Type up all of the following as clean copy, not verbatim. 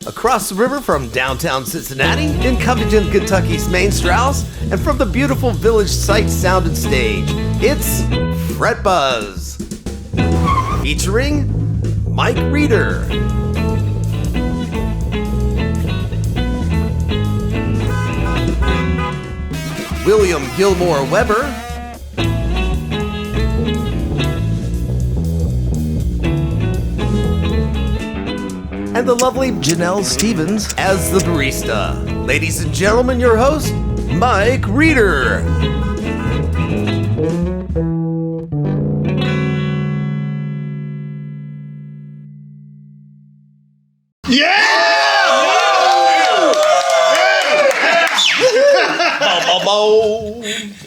Across the river from downtown Cincinnati, in Covington, Kentucky's main Strauss, and from the beautiful village sight, sound, and stage, it's Fret Buzz. Featuring Mike Reeder. William Gilmore Weber. And the lovely Janelle Stevens as the barista. Ladies and gentlemen, your host, Mike Reeder.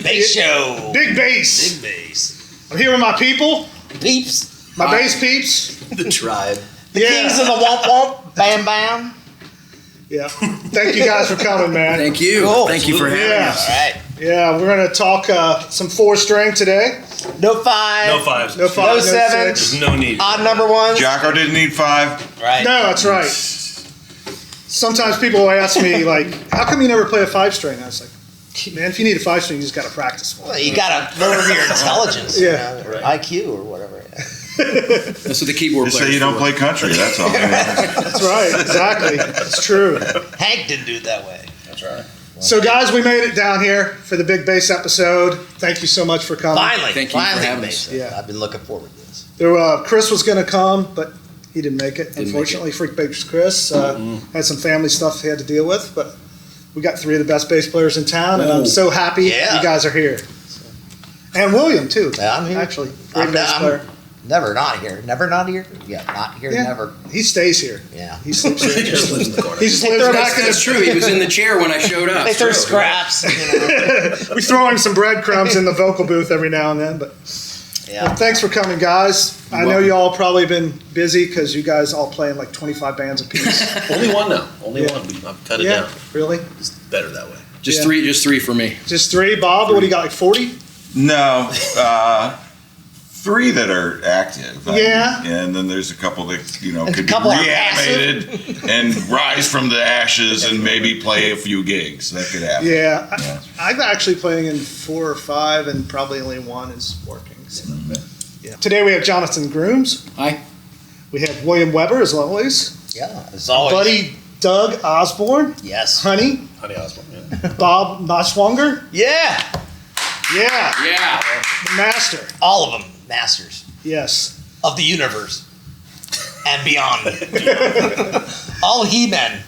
Bass show. Big bass. Big bass. I'm here with my people. Peeps. My bass peeps. The tribe. The Kings of the Womp Womp. Bam Bam. Yeah. Thank you guys for coming, man. Thank you. Cool. Thank you for having us. All right. Yeah, we're going to talk some 4-string today. No five. No fives. No 5, No no seven. 6. No need. Odd number ones. Jocko didn't need 5. Right. No, that's right. Sometimes people will ask me, like, how come you never play a 5-string? I was like, man, if you need a 5-string, you just got to practice more. Well, you got to lower your intelligence. Yeah. You know, or IQ or whatever. That's what the keyboard Just players say you don't for. play country, that's all. That's right, exactly. It's true. Hank didn't do it that way. That's right. So, guys, we made it down here for the big bass episode. Thank you so much for coming. Finally. Thank you for finally having made us. it. Yeah. I've been looking forward to this. Chris was going to come, but he didn't make it. make Unfortunately, Freak Bass Chris had some family stuff he had to deal with, but we got 3 of the best bass players in town, and I'm so happy Yeah. you guys are here. So. And William, too. Yeah, I'm here. Actually, great I'm bass player. Never not here. Never not here? Yeah, not here, Yeah. never. He stays here. Yeah. He sleeps here. He just lives in the corner. He just lives back in That's the true. He was in the chair when I showed up. They throw True. scraps. You know. We throw him some breadcrumbs in the vocal booth every now and then, but Yeah. well, thanks for coming, guys. I know you all probably been busy because you guys all play in like 25 bands apiece. Only one now. Only Yeah. one. I've cut it Yeah, down. really? It's better that way. Just Yeah. three for me. Just 3. Bob, what do you got, like 40? No, 3 that are active. Yeah. And then there's a couple that, And could a couple be are reanimated and rise from the ashes and maybe play a few gigs. That could happen. Yeah, Yeah. I'm actually playing in 4 or 5, and probably only 1 is working. So. Yeah. Today we have Jonathan Grooms. Hi. We have William Weber, as always. Yeah, as always. Buddy Doug Osborne. Yes. Honey, Honey Osborne. Yeah. Bob Noschwanger. Yeah. Yeah, Yeah. the master. All of them masters Yes. of the universe and beyond. All he-men.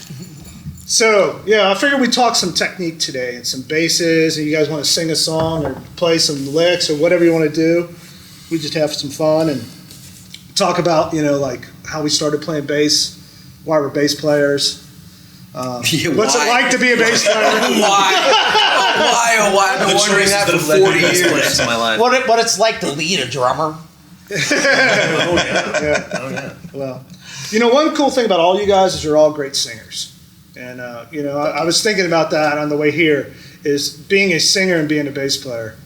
So, yeah, I figured we'd talk some technique today and some basses, and you guys want to sing a song or play some licks or whatever you want to do. We just have some fun and talk about, like how we started playing bass, why we're bass players. What's it like to be a bass player? Why? I've been wondering that for 40 years. In my life. What it's like to lead a drummer. Oh yeah. Yeah. Oh yeah. Well, one cool thing about all you guys is you're all great singers. And, I was thinking about that on the way here, is being a singer and being a bass player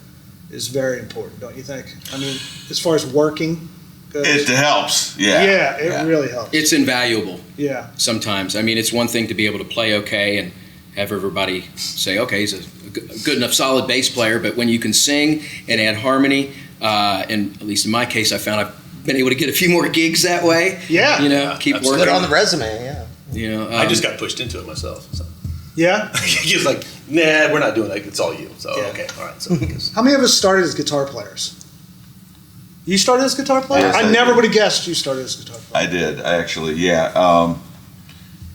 is very important, don't you think? I mean, as far as working goes. It helps. Yeah. Yeah, it really helps. It's invaluable Yeah. sometimes. I mean, it's one thing to be able to play okay and have everybody say, okay, he's a good enough solid bass player, but when you can sing and add harmony, and at least in my case, I found I've been able to get a few more gigs that way. Yeah. Keep Absolutely. Put it working. on the resume, yeah. I just got pushed into it myself. So. Yeah? He was like, "Nah, we're not doing that. It's all you." So Yeah. okay, all right. So I guess. How many of us started as guitar players? You started as a guitar player? Yes, I I never did. would have guessed you started as a guitar player. I did, yeah.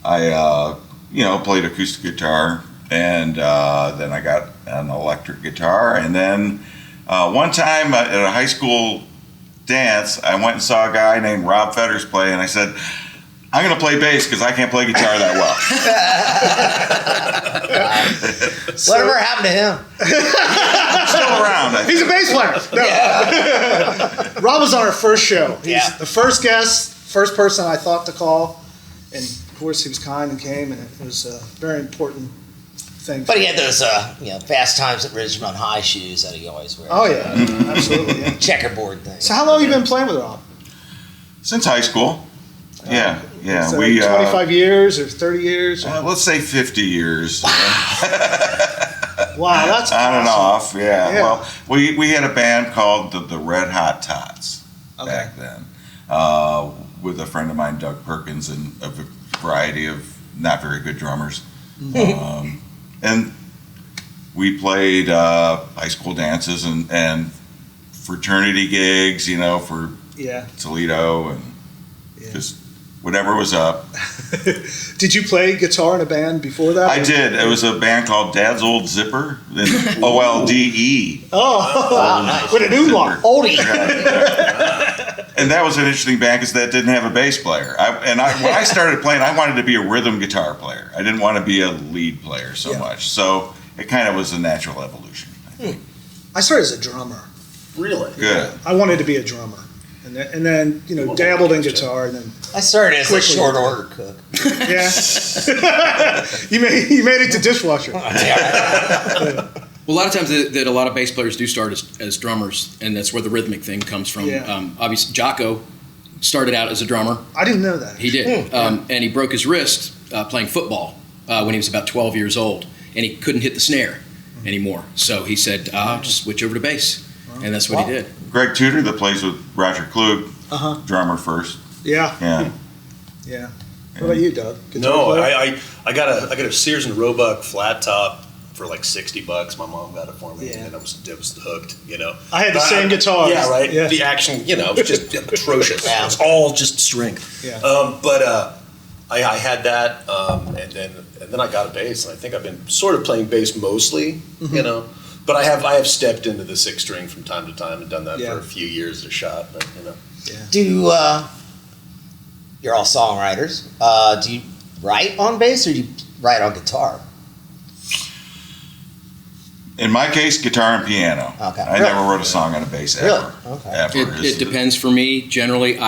I played acoustic guitar, and then I got an electric guitar, and then one time at a high school dance, I went and saw a guy named Rob Fetters play, and I said, I'm going to play bass because I can't play guitar that well. Whatever happened to him? Still around, I He's a think. bass player. No. Rob was on our first show. He's Yeah. the first guest, first person I thought to call. And of course, he was kind and came, and it was a very important thing. But he had those, Fast Times at Ridgemont High shoes that he always wears. Oh, yeah. Absolutely. Yeah. Checkerboard thing. So, how long have you been playing with Rob? Since high school. Yeah. Yeah, So we 25 years or 30 years? let's say 50 years. Wow, that's On and awesome. off, yeah. Yeah. Well, we had a band called the Red Hot Tots back then, with a friend of mine, Doug Perkins, and a variety of not very good drummers. And we played high school dances and fraternity gigs, for Yeah. Toledo and Yeah. just whatever was up. Did you play guitar in a band before that? I did. It was a band called Dad's Old Zipper, OLDE. Oh, with an umlaut. Oldie. And that was an interesting band because that didn't have a bass player. When I started playing, I wanted to be a rhythm guitar player. I didn't want to be a lead player so much. So it kind of was a natural evolution. I started as a drummer. Really? Good. I wanted to be a drummer. And then dabbled in guitar, and then I started as a Quickly. short order cook. yeah, you made it to dishwasher. Well, a lot of times that a lot of bass players do start as drummers, and that's where the rhythmic thing comes from. Yeah. Obviously, Jocko started out as a drummer. I didn't know that. He did, and he broke his wrist playing football when he was about 12 years old, and he couldn't hit the snare anymore. So he said, "I'll just switch over to bass," and that's what he did. Greg Tudor, that plays with Roger Klug, drummer first. Yeah, Yeah. yeah. What about you, Doug? Guitar No, player? I got a Sears and Roebuck flat top for like $60. My mom got it for me, Yeah. and it was hooked. I had the same guitar. Yeah, right. Yeah. The action, was just atrocious. Yeah. It's all just strength. Yeah. I had that, and then I got a bass, and I think I've been sort of playing bass mostly. But I have stepped into the 6-string from time to time and done that Yeah. for a few years at a shot. But, Do you're all songwriters? Do you write on bass or do you write on guitar? In my case, guitar and piano. Okay. I never wrote a song on a bass ever. Really? Okay. Ever. It depends for me. Generally,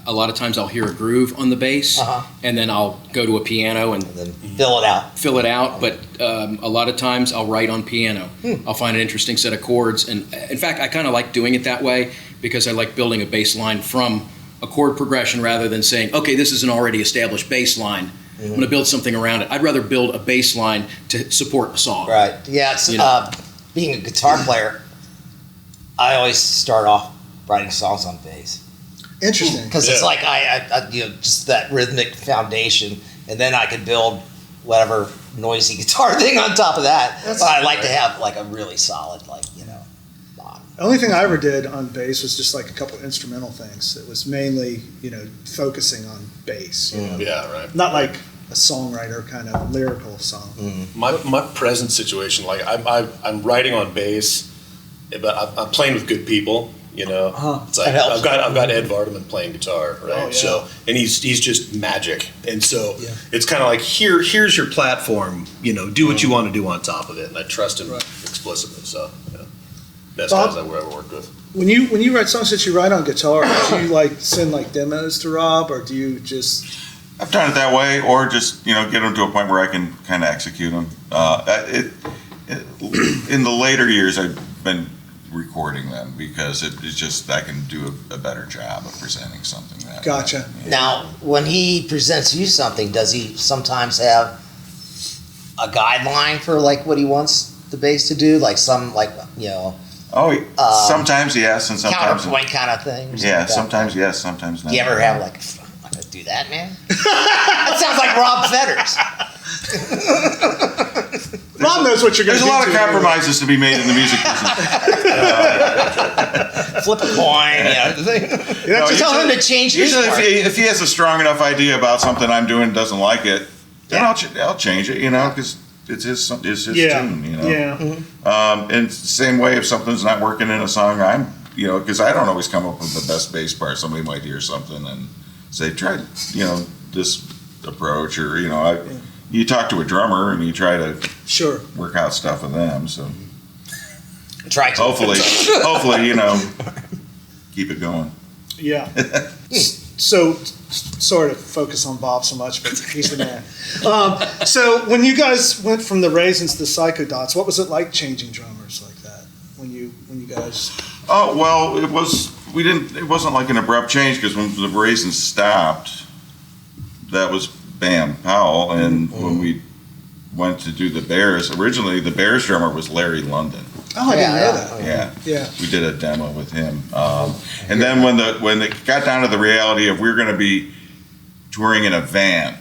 a lot of times I'll hear a groove on the bass, and then I'll go to a piano and And then fill it out. fill it out. But a lot of times I'll write on piano. I'll find an interesting set of chords, and in fact, I kind of like doing it that way because I like building a bass line from a chord progression rather than saying, okay, this is an already established bass line. I'm going to build something around it. I'd rather build a bass line to support a song. Right. Yeah. It's being a guitar player. I always start off writing songs on bass Interesting. because it's like I just that rhythmic foundation, and then I could build whatever noisy guitar thing on top of that. But I like to have like a really solid bottom. The only thing I ever did on bass was just like a couple instrumental things. It was mainly, focusing on bass. yeah, right. Not like a songwriter kind of lyrical song. My present situation, like I'm writing on bass, but I'm playing with good people. It's like That helps. I've got Ed Vardaman playing guitar, right? Oh, yeah. So and he's just magic, and so Yeah. it's kind of like here's your platform. Do what you want to do on top of it, and I trust him explicitly. So best Bob? guys I've ever worked with. When you write songs that you write on guitar, do you send demos to Rob, or do you just? I've done it that way, or just get them to a point where I can kind of execute them. In the later years, I've been recording them because it's just I can do a better job of presenting something. That Gotcha. Now, when he presents you something, does he sometimes have a guideline for what he wants the bass to do, Oh, sometimes yes, and sometimes counterpoint kind of thing? or something yeah. like that? Sometimes yes, sometimes not. Do you ever have I'm not gonna do that, man? That sounds like Rob Fetters. Rob knows what you're going There's to a do. lot of compromises to be made in the music business. Flip a coin, Yeah, Just tell him to change his Usually, part. if he has a strong enough idea about something I'm doing and doesn't like it, then I'll change it, because it's his Yeah. tune, Yeah. And same way, if something's not working in a song, I'm, because I don't always come up with the best bass part. Somebody might hear something and say, try, this approach, or you talk to a drummer and you try to Sure. work out stuff with them. So Try to. hopefully, keep it going. Yeah. So, sorry to focus on Bob so much, but he's the man. So, when you guys went from the Raisins to the Psychodots, what was it like changing drummers like that? When you guys? Oh well, it wasn't like an abrupt change because when the Raisins stopped, Bam Powell, and when we went to do the Bears, originally the Bears drummer was Larry London. Oh, I didn't know that. Yeah, Yeah. we did a demo with him, and then when it got down to the reality of we were going to be touring in a van,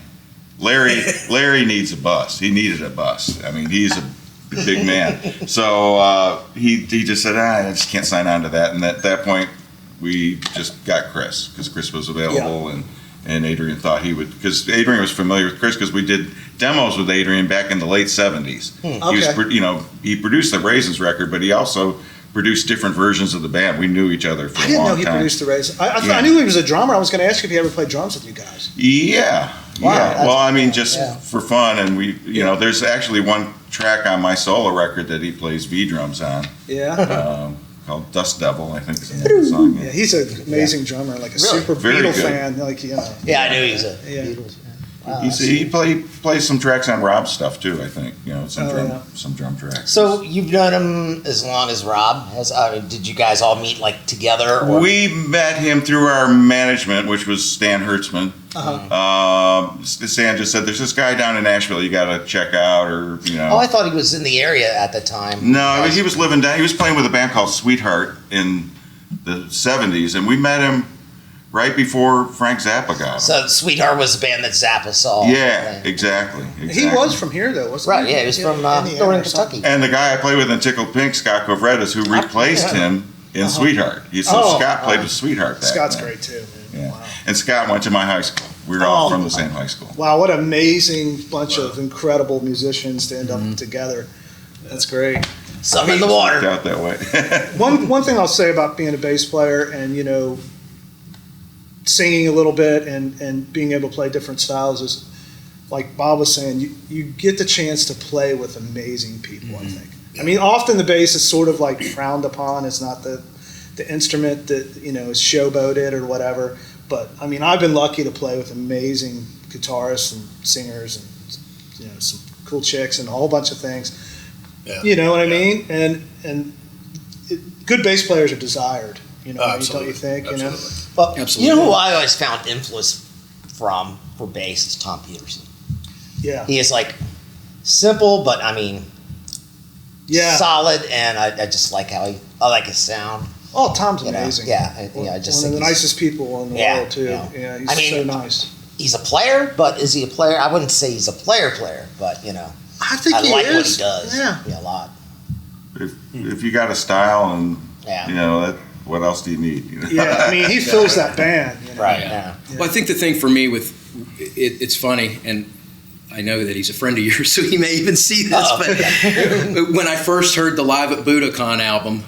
Larry needs a bus. He needed a bus. I mean, he's a big man, so he just said, I just can't sign on to that. And at that point, we just got Chris because Chris was available, and Adrian thought he would, because Adrian was familiar with Chris because we did demos with Adrian back in the late 70s. He was, he produced the Raisins record, but he also produced different versions of the band. We knew each other for a long time. I didn't know he produced the Raisins. I knew he was a drummer. I was going to ask you if he ever played drums with you guys. Yeah. Wow, yeah. Well, I mean, just Yeah. for fun, and we, there's actually one track on my solo record that he plays V drums on. Yeah. Called Dust Devil, I think is the name of the song. Yeah, he's an amazing drummer, like a Really? super Very Beatle good. fan. Yeah, I knew he was a Yeah. Beatles fan. Wow, He plays some tracks on Rob's stuff too, I think. Some Oh, drum yeah. some drum tracks. So you've known him as long as Rob has. Did you guys all meet like together? Or? We met him through our management, which was Stan Hertzman. Stan just said, "There's this guy down in Nashville you got to check out," or Oh, I thought he was in the area at the time. No, he was living down. He was playing with a band called Sweetheart in the '70s, and we met him right before Frank Zappa got him. So Sweetheart was the band that Zappa saw. Yeah, exactly. He was from here, though, wasn't Right, he? yeah, he was from Indiana Northern or something. Kentucky. And the guy I played with in Tickled Pink, Scott Kovredas, who replaced him in Sweetheart. Scott played with Sweetheart. Back Scott's then. great, too. Man. Yeah. Wow. And Scott went to my high school. We were all from the same high school. Wow, what an amazing bunch of incredible musicians to end up together. That's great. Something in the Worked water. out that way. One thing I'll say about being a bass player and, singing a little bit and being able to play different styles is, like Bob was saying, you get the chance to play with amazing people, I think. I mean, often the bass is sort of like frowned upon. It's not the instrument that, is showboated or whatever. But, I mean, I've been lucky to play with amazing guitarists and singers and, some cool chicks and a whole bunch of things. Yeah. You know what I mean? And good bass players are desired. Don't Absolutely. you think? Absolutely. But Absolutely. you know who I always found influence from for bass is Tom Peterson. Yeah. He is like simple, but I mean Yeah. solid, and I just like I like his sound. Oh, Tom's You know, amazing. yeah, I just one think of the he's- nicest people in the Yeah, world too. yeah. Yeah, he's I mean- so nice. He's a player, but is he a player? I wouldn't say he's a player, but I think I he like is. what he does. Yeah. A lot. if you got a style and, Yeah. what else do you need? Yeah, I mean, he fills that band. Right. Yeah. Yeah. Well, I think the thing for me with it's funny, and I know that he's a friend of yours, so he may even see this. But when I first heard the Live at Budokan album,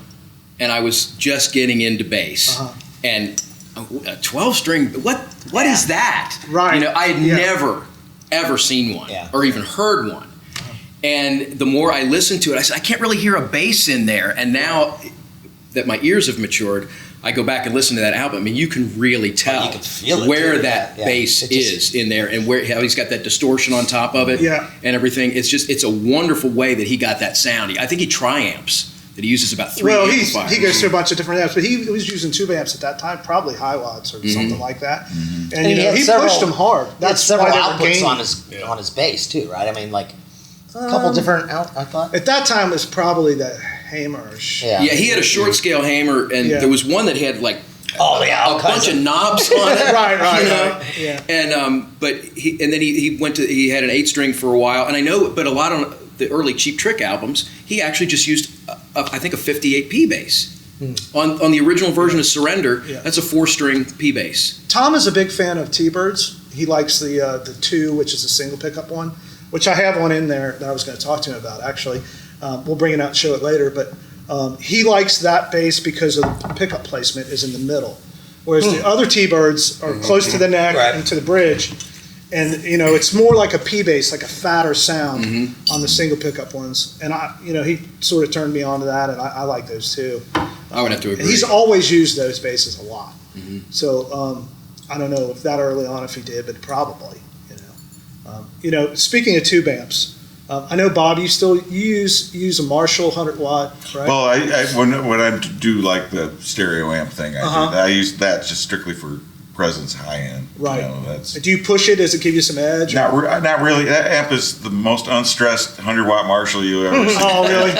and I was just getting into bass, and a 12-string, what is that? Right. I had Yeah. never ever seen one or even heard one. And the more I listened to it, I said, I can't really hear a bass in there. And now that my ears have matured, I go back and listen to that album. I mean, you can really tell you can feel it, where too. that Yeah. bass It just- is in there, and how he's got that distortion on top of it, Yeah. and everything. It's a wonderful way that he got that sound. I think he triamps. That he uses about 3 Well, amplifiers. he goes through a bunch of different amps, but he was using tube amps at that time, probably high watts or something like that. And, he had he several- pushed them hard. He had That's several why they were outputs gaining. on his bass too, right? I mean, like a couple different I thought. At that time, it was probably the Hammers. Yeah. Yeah, he had a short scale hammer, and Yeah. there was one that had like Oh yeah, all a kinds bunch of of knobs on it. Right, you know? right. Yeah. And but then he had an 8-string for a while, and I know, but a lot on the early Cheap Trick albums, he actually just used I think a 58 P bass. On the original version of Surrender, Yeah. that's a 4-string P bass. Tom is a big fan of T-Birds. He likes the 2, which is a single pickup one, which I have one in there that I was going to talk to him about, actually. We'll bring it out and show it later, but he likes that bass because of the pickup placement is in the middle, whereas the other T-Birds are close to the neck Right. and to the bridge, and it's more like a P bass, like a fatter sound on the single pickup ones. And he sort of turned me on to that, and I like those too. I would have to And agree. he's always used those basses a lot. So I don't know if that early on if he did, but probably. Speaking of tube amps, I know Bob, you use a Marshall 100 watt, right? Well, when I do like the stereo amp thing, I use that just strictly for presence high end. Right. You know, that's Do you push it? Does it give you some edge? not really. That amp is the most unstressed 100-watt Marshall you ever see. Oh, really?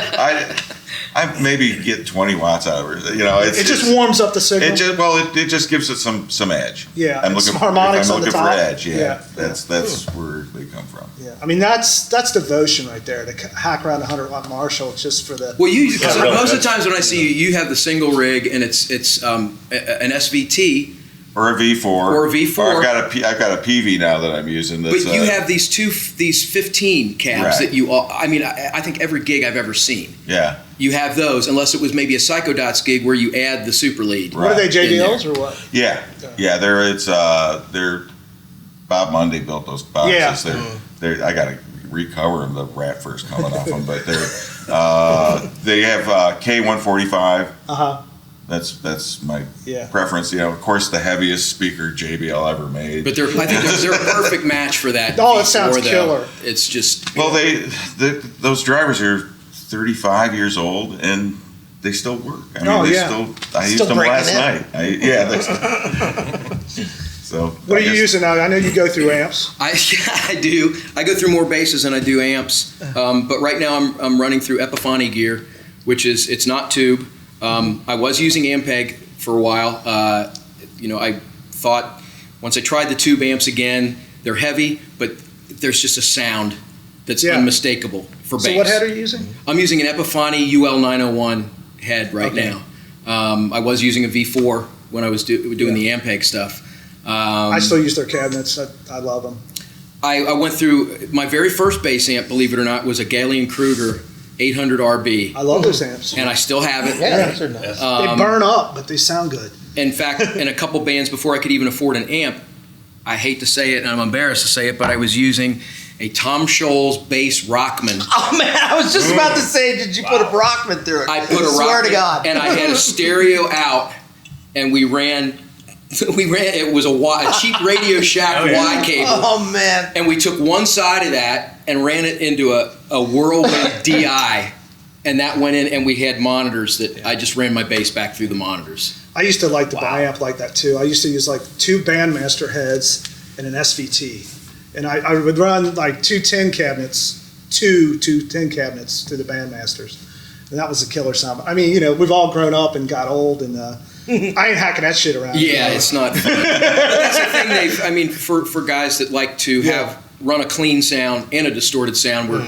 I maybe get 20 watts out of it. You know, It just warms up the signal. It just gives it some edge. Yeah, I'm and looking some harmonics I'm on the looking top. for edge. Yeah, Yeah. that's where they come from. Yeah, I mean that's devotion right there. To hack around a 100-watt Marshall just for the. Well, really, most of the times when I see you have the single rig and it's an SVT. Or a V4. Or a V4. Or I've got a PV now that I'm using. That's, But you have these 15 cabs Right. that you all. I mean, I think every gig I've ever seen, Yeah. you have those, unless it was maybe a Psychodots gig where you add the super lead. What are they, Right. JBLs or what? Yeah. Yeah. They're Bob Monday built those boxes. Yeah. They're I got to recover them. The rat first coming off them, but they have K145. Uh-huh. That's my Yeah. preference. You know, of course, the heaviest speaker JBL ever made. But I think they're a perfect match for that. Oh, it sounds V4 though. killer. It's just. Well, those drivers are 35 years old and they still work. I mean, I used them breaking last in. night. So. What are you using now? I know you go through amps. I do. I go through more basses than I do amps. But right now I'm running through Epiphany gear, which it's not tube. I was using Ampeg for a while. I thought once I tried the tube amps again, they're heavy, but there's just a sound that's unmistakable for bass. So what head are you using? I'm using an Epiphany UL901 head right now. I was using a V4 when I was doing the Ampeg stuff. I still use their cabinets. I love them. I went through my very first bass amp, believe it or not, was a Galen Kruger 800 RB. I love those amps. And I still have it. Yeah, those are nice. They burn up, but they sound good. In fact, in a couple bands before I could even afford an amp, I hate to say it and I'm embarrassed to say it, but I was using a Tom Scholz bass Rockman. Oh man, I was just about to say, did you put a Rockman through it? I put a Swear Rockman, to God. and I had a stereo out, and we ran. It was a cheap Radio Shack Y cable. Oh man! And we took one side of that and ran it into a Whirlwind DI, and that went in, and we had monitors that I just ran my bass back through the monitors. I used to like the amp like that too. I used to use like 2 Bandmaster heads and an SVT, and I would run like two 10 cabinets to the Bandmasters, and that was a killer sound. I mean, we've all grown up and got old, and I ain't hacking that shit around. Yeah, it's not. But that's the thing. For guys that like to run a clean sound and a distorted sound, where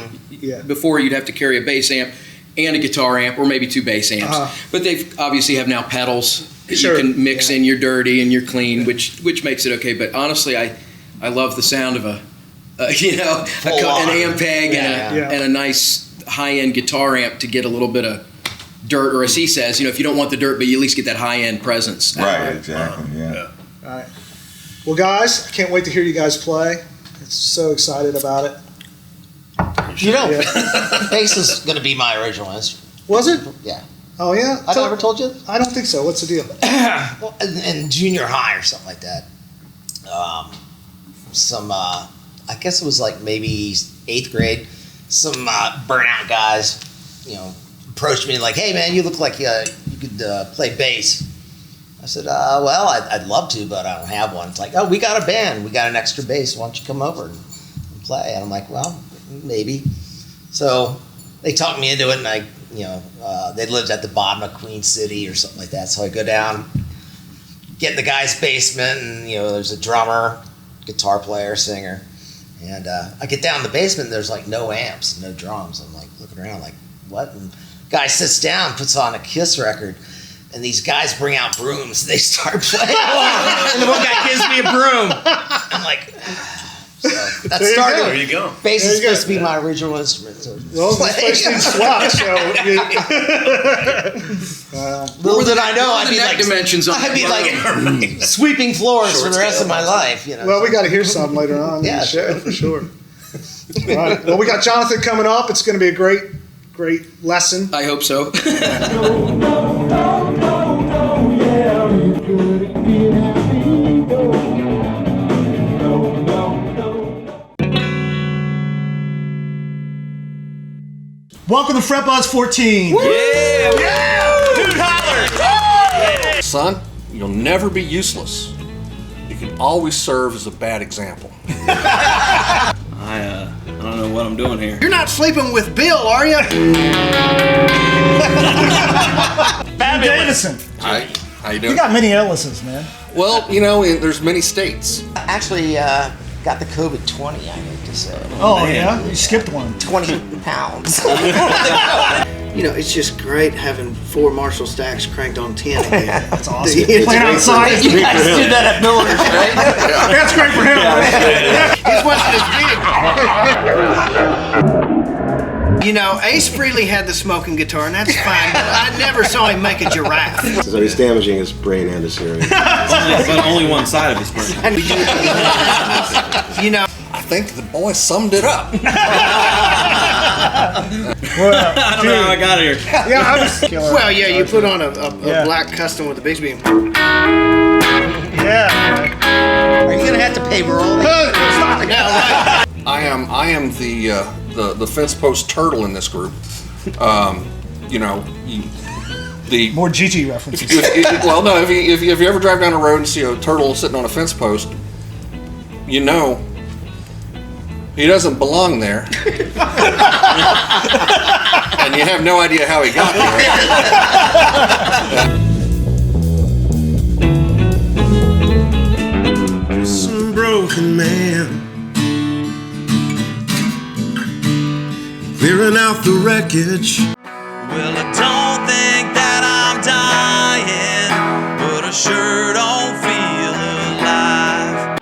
before you'd have to carry a bass amp and a guitar amp, or maybe 2 bass amps. But they obviously have now pedals. Sure. You can mix in your dirty and your clean, which makes it okay. But honestly, I love the sound of an Ampeg and a nice high-end guitar amp to get a little bit of dirt, or as he says, if you don't want the dirt, but you at least get that high-end presence. Right, exactly, yeah. All right. Well, guys, I can't wait to hear you guys play. I'm so excited about it. Bass is going to be my original instrument. Was it? Yeah. Oh, yeah? I never told you? I don't think so. What's the deal? Well, in junior high or something like that, I guess it was like maybe 8th grade, some burnout guys, approached me like, hey man, you look like you could play bass. I said, well, I'd love to, but I don't have one. It's like, oh, we got a band. We got an extra bass. Why don't you come over and play? And I'm like, well, maybe. So they talked me into it, and they lived at the bottom of Queen City or something like that. So I go down, get in the guy's basement, and there's a drummer, guitar player, singer, and I get down in the basement. And there's like no amps, no drums. I'm like looking around, like what? And guy sits down, puts on a Kiss record, and these guys bring out brooms. They start playing, and the one guy gives me a broom. I'm like. So that started. There you go. Bass is supposed to be my original instrument. So Well, the first thing swapped, so... little did I know, I'd be like dimensions on I'd be like sweeping floors for the rest of my life. Well, we got to hear some later on. in the show, for sure. All right. Well, we got Jonathan coming up. It's going to be a great lesson. I hope so. Welcome to Fret Buzz 14. Son, you'll never be useless. can always serve as a bad example. I don't know what I'm doing here. You're not sleeping with Bill, are you? Davison. Hi, how you doing? You got many illnesses, man. Well, there's many states. Actually, got the COVID 20, I need to say. Oh, yeah? You skipped one. 20 pounds. It's just great having 4 Marshall stacks cranked on 10 again. That's awesome. Playing outside. You guys did that at Miller's, right? That's great for him. He's wasn't as big. Ace Frehley had the smoking guitar, and that's fine, but I never saw him make a giraffe. So he's damaging his brain and his hearing. But only one side of his brain. I think the boy summed it up. Well, I don't know how I got here. yeah, I was killer. Well, yeah, you put on a Yeah. black custom with a Bixby. Yeah. Are you gonna have to pay royalties? I am the fence post turtle in this group. The More Gigi references. if you ever drive down the road and see a turtle sitting on a fence post, he doesn't belong there. And you have no idea how he got there. Some broken man clearing out the wreckage. Well, I don't think that I'm dying, but I sure don't feel alive.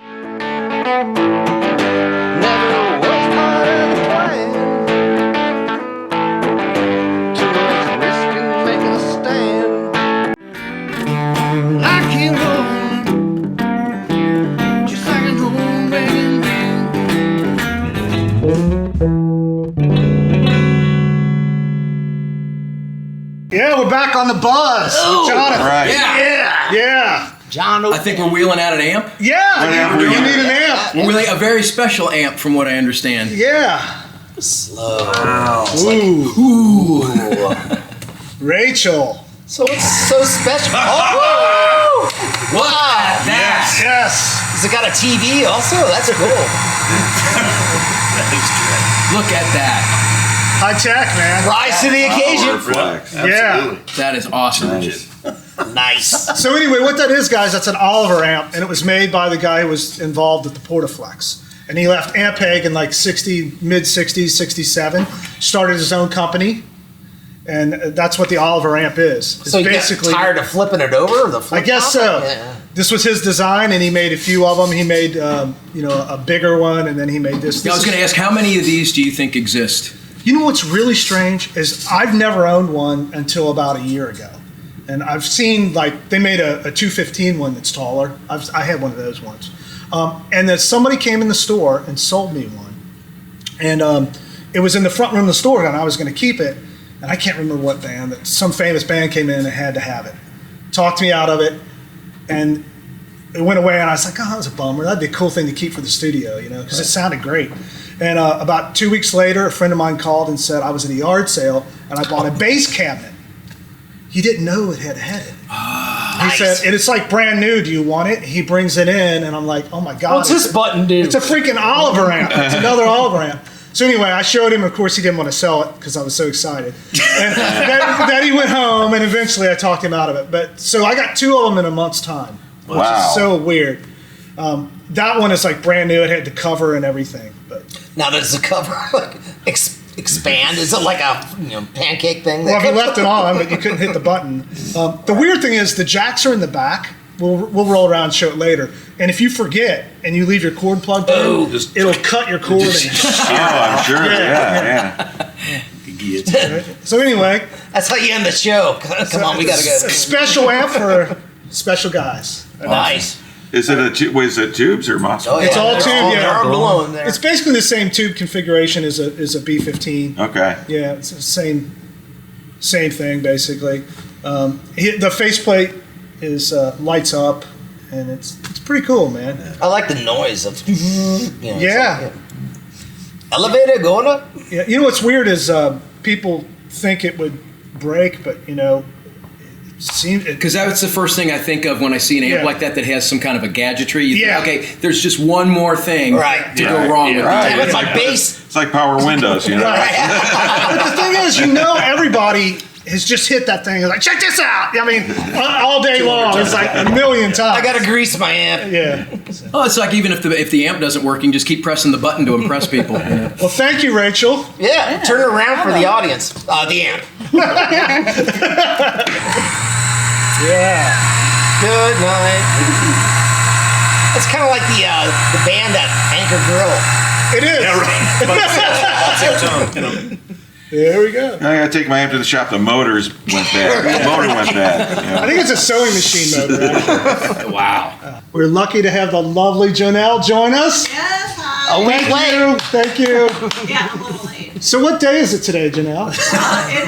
Never was part of the plan. Too much risk in making a stand. I came home, just like an old man. Yeah, we're back on the buzz. Oh, Jonathan. Right. Yeah. John, I think we're wheeling out an amp. Yeah. You need an amp. We're wheeling a very special amp, from what I understand. Yeah. slow. Ooh. Rachel. So it's so special. Oh! Look at that! Yes. Has it got a TV also? That's cool. Look at that. High tech, man. Rise to the occasion. Flex. Yeah. That is awesome. Nice. So anyway, what that is, guys, that's an Oliver amp, and it was made by the guy who was involved with the Portaflex. And he left Ampeg in like mid-60s, 67, started his own company, and that's what the Oliver amp is. It's So you got tired of flipping it over? The I flip guess top? so. Yeah. This was his design, and he made a few of them. He made, a bigger one, and then he made this. I was going to ask, how many of these do you think exist? You know what's really strange is I've never owned one until about a year ago. And I've seen, like, they made a 215 one that's taller. I had one of those once. And then somebody came in the store and sold me one. And it was in the front room of the store, and I was going to keep it. And I can't remember what band. Some famous band came in and had to have it. Talked me out of it. And it went away, and I was like, oh, that was a bummer. That'd be a cool thing to keep for the studio, because it sounded great. And about 2 weeks later, a friend of mine called and said I was at a yard sale, and I bought a bass cabinet. He didn't know it had a head. He said, and it's like brand new. Do you want it? He brings it in, and I'm like, oh my God. What's this button do? It's a freaking Oliver amp. It's another Oliver amp. So anyway, I showed him. Of course, he didn't want to sell it because I was so excited. And then he went home, and eventually I talked him out of it. But so I got two of them in a month's time, which is so weird. That one is like brand new. It had the cover and everything. But Now does the cover like expand? Is it like a pancake thing? well, if you left it on, but you couldn't hit the button. The weird thing is the jacks are in the back. We'll roll around and show it later. And if you forget and you leave your cord plugged in, it'll cut your cord. I'm sure. Yeah. So anyway, That's how you end the show. Come on, we gotta go. Special amp for special guys. Nice. Is it was it tubes or MOSFET? Oh, yeah. It's all They're tube, yeah. They're blowing there. It's basically the same tube configuration as a B15. Okay. Yeah, it's the same thing basically. The faceplate is lights up, and it's pretty cool, man. I like the noise of. Yeah. Elevator going up. Yeah, what's weird is people think it would break, but Because that's the first thing I think of when I see an amp like that has some kind of a gadgetry. You think, okay, there's just one more thing to go wrong with it. With my bass. It's like power windows, you know. But the thing is, everybody has just hit that thing. It's like, check this out. I mean, all day long. It's like a million times. I got to grease my amp. Yeah. Oh, it's like even if the amp doesn't work, you can just keep pressing the button to impress people. Well, thank you, Rachel. Yeah, turn it around for the audience. The amp. Yeah. Good night. It's kind of like the band that Anchor Grill. It is. Yeah, right. There we go. I gotta take my amp to the shop. The motors went bad. The motor went bad. I think it's a sewing machine motor, actually. Wow. We're lucky to have the lovely Janelle join us. Yes, hi. A week late. Thank you. Yeah, a little late. So what day is it today, Janelle? It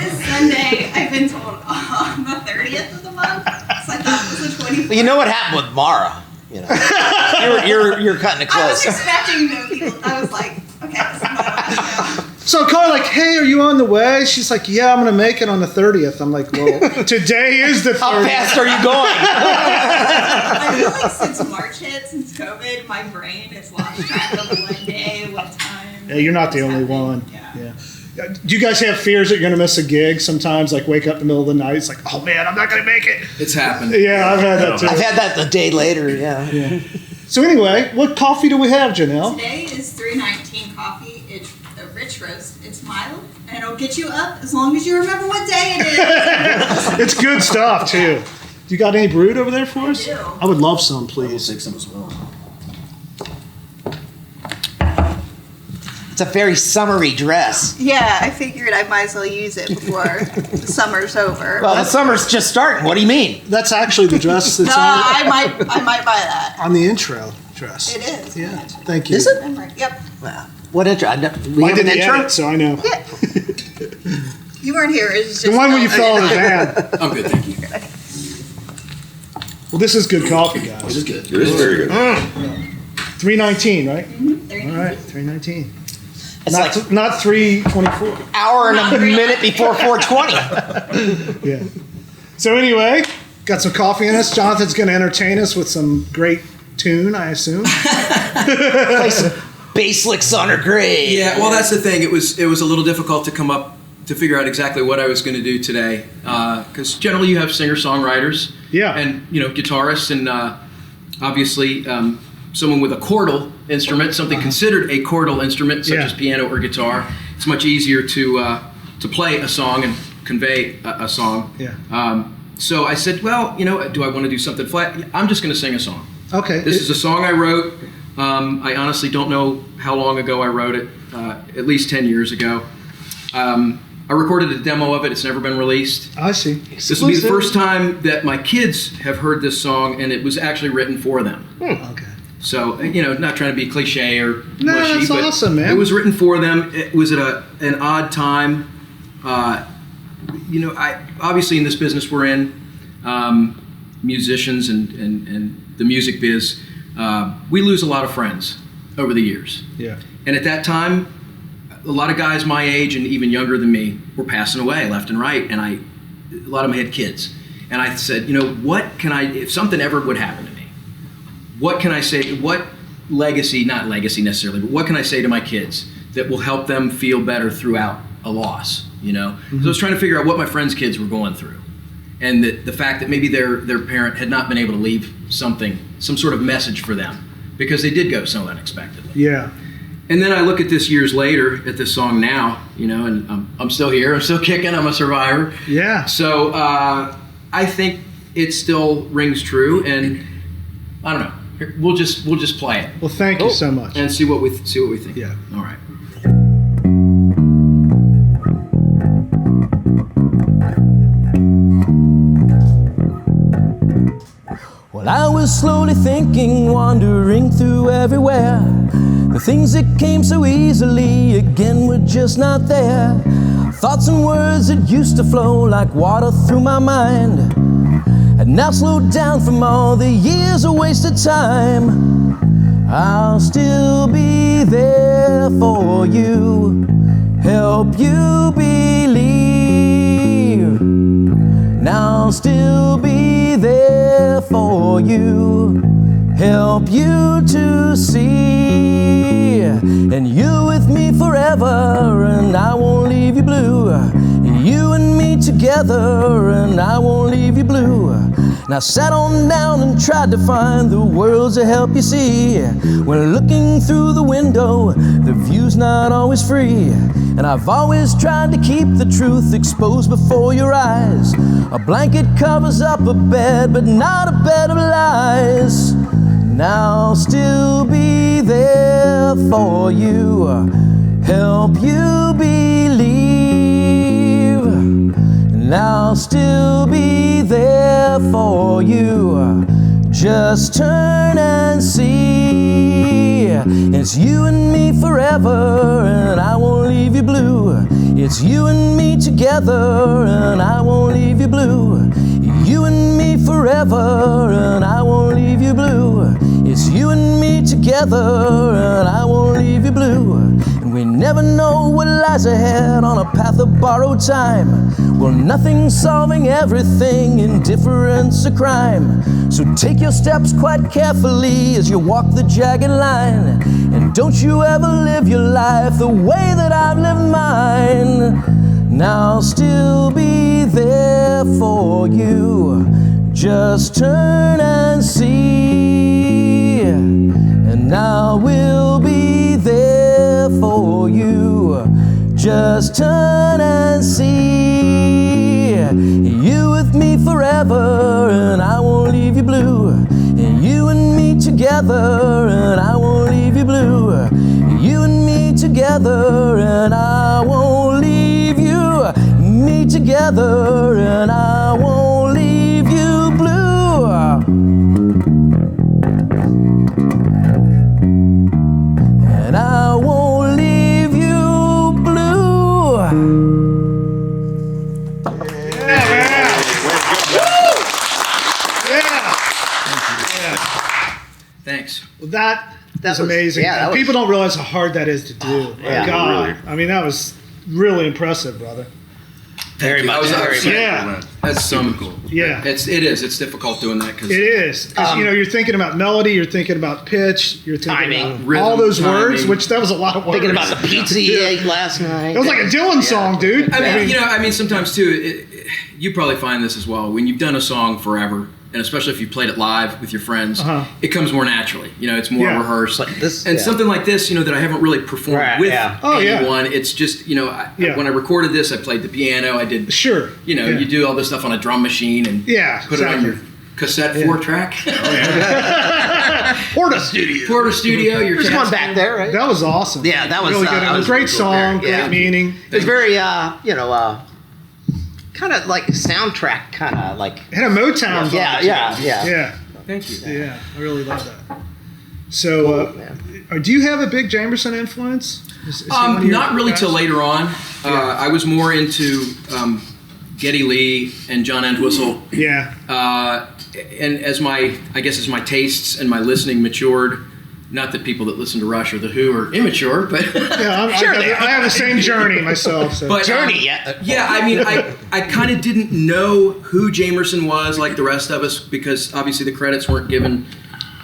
is Sunday. I've been told on the 30th of the month. So I thought it was the 24th. Well, you know what happened with Mara. You're cutting it I was close. expecting no people. I was like, okay, this is my last show. So I call her like, hey, are you on the way? She's like, yeah, I'm going to make it on the 30th. I'm like, well, today is the 30th. How fast are you going? I feel like since March hit, since COVID, my brain has lost track of what day, what time. Yeah, you're not the only one. Yeah. Do you guys have fears that you're going to miss a gig sometimes, like wake up in the middle of the night? It's like, oh, man, I'm not going to make it. It's happened. Yeah, I've had that too. I've had that a day later, yeah. So anyway, what coffee do we have, Janelle? Today is 319 coffee. It's a rich roast. It's mild, and it'll get you up as long as you remember what day it is. It's good stuff, too. You got any brewed over there for us? I do. I would love some, please. We'll take some as well. It's a very summery dress. Yeah, I figured I might as well use it before the summer's over. Well, the summer's just starting. What do you mean? That's actually the dress that's No, I might buy that. on the intro dress. It is. Yeah, thank you. Is it? Yep. Wow. What intro? We I have did an the intro? edit, so I know. Yeah. You weren't here. It was just The one where you fell in the van. I'm good, thank you. Well, this is good coffee, guys. This is good. It is very good. 319, right? Mm-hmm. All right, 319. It's like Not 324. hour and a minute before 4:20. Yeah. So anyway, got some coffee in us. Jonathan's going to entertain us with some great tune, I assume. Play some bass licks on her grave. Yeah, well, that's the thing. It was a little difficult to come up to figure out exactly what I was going to do today, because generally you have singer-songwriters, and guitarists, and obviously someone with a chordal instrument, something considered a chordal instrument, such as piano or guitar. It's much easier to play a song and convey a song. Yeah. So I said, well, do I want to do something flat? I'm just going to sing a song. Okay. This is a song I wrote. I honestly don't know how long ago I wrote it, at least 10 years ago. I recorded a demo of it. It's never been released. I see. This will be the first time that my kids have heard this song, and it was actually written for them. Okay. So, not trying to be cliche or No, mushy, that's but awesome, man. it was written for them. It was at an odd time. I obviously in this business we're in, musicians and the music biz, we lose a lot of friends over the years. Yeah. And at that time, a lot of guys my age and even younger than me were passing away left and right, and a lot of them had kids. And I said, what can I, if something ever would happen to me, what can I say, what legacy, not legacy necessarily, but what can I say to my kids that will help them feel better throughout a loss, So I was trying to figure out what my friends' kids were going through. And the fact that maybe their parent had not been able to leave some sort of message for them, because they did go so unexpectedly. Yeah. And then I look at this years later, at this song now, and I'm still here, I'm still kicking, I'm a survivor. Yeah. So I think it still rings true, and I don't know. We'll just play it. Well, thank you so much. And see what we think. Yeah. All right. Well, I was slowly thinking, wandering through everywhere. The things that came so easily again were just not there. Thoughts and words that used to flow like water through my mind had now slowed down from all the years of wasted time. I'll still be there for you, help you believe. I'll still be there for you, help you to see. And you with me forever, and I won't leave you blue. You and me together, and I won't leave you blue. Now sat on down and tried to find the worlds to help you see. When looking through the window, the view's not always free. And I've always tried to keep the truth exposed before your eyes. A blanket covers up a bed, but not a bed of lies. And I'll still be there for you, help you believe. And I'll still be there for you, just turn and see. It's you and me forever, and I won't leave you blue. It's you and me together, and I won't leave you blue. You and me forever, and I won't leave you blue. It's you and me together, and I won't leave you blue. And we never know what lies ahead on a path of borrowed time. Well, nothing's solving everything, indifference a crime. So take your steps quite carefully as you walk the jagged line. And don't you ever live your life the way that I've lived mine. Now I'll still be there for you, just turn and see. And I will be there for you, just turn and see. You with me forever, and I won't leave you blue. And you and me together, and I won't leave you blue. You and me together, and I won't leave you. Me together, and I won't leave you blue. And I won't leave you blue. Thanks. Well, that was was- amazing. yeah, that And was- people don't realize how hard that is to do. My yeah, God. really. I mean, that was really impressive, brother. Very much. Yeah. That's super cool. Yeah. It is. It's difficult doing that because It is. Because, you're thinking about melody, you're thinking about pitch, you're thinking Timing. about Rhythm, all those words, timing. which that was a lot of words. Thinking about the pizza you ate last night. It was like a Dylan song, dude. I mean, sometimes too, you probably find this as well. When you've done a song forever, and especially if you played it live with your friends, it comes more naturally. It's more Yeah. rehearsed. Like this- and yeah. something like this, that I haven't really performed Right, with yeah. Oh, yeah. anyone. It's just, Yeah. when I recorded this, I played the piano. I did, Sure. Yeah. you do all this stuff on a drum machine and Yeah, put it on exactly. your cassette 4-track. Porta Studio. Porta Studio. Your There's one cast- back there, right? That was awesome. Yeah, that was, really good. that It was was a great cool. song, Yeah. great meaning. It was very, kind of like soundtrack, kind of like. It had a Motown vibe. Yeah. Yeah. Thank you. Yeah, I really love that. So, do you have a big Jamerson influence? Is he one of your Not really guys? till later on. I was more into Geddy Lee and John Entwistle. Yeah. And as my tastes and my listening matured, not that people that listen to Rush or The Who are immature, but Yeah, I have the same journey myself. So. but yeah. I mean, I kind of didn't know who Jamerson was like the rest of us because obviously the credits weren't given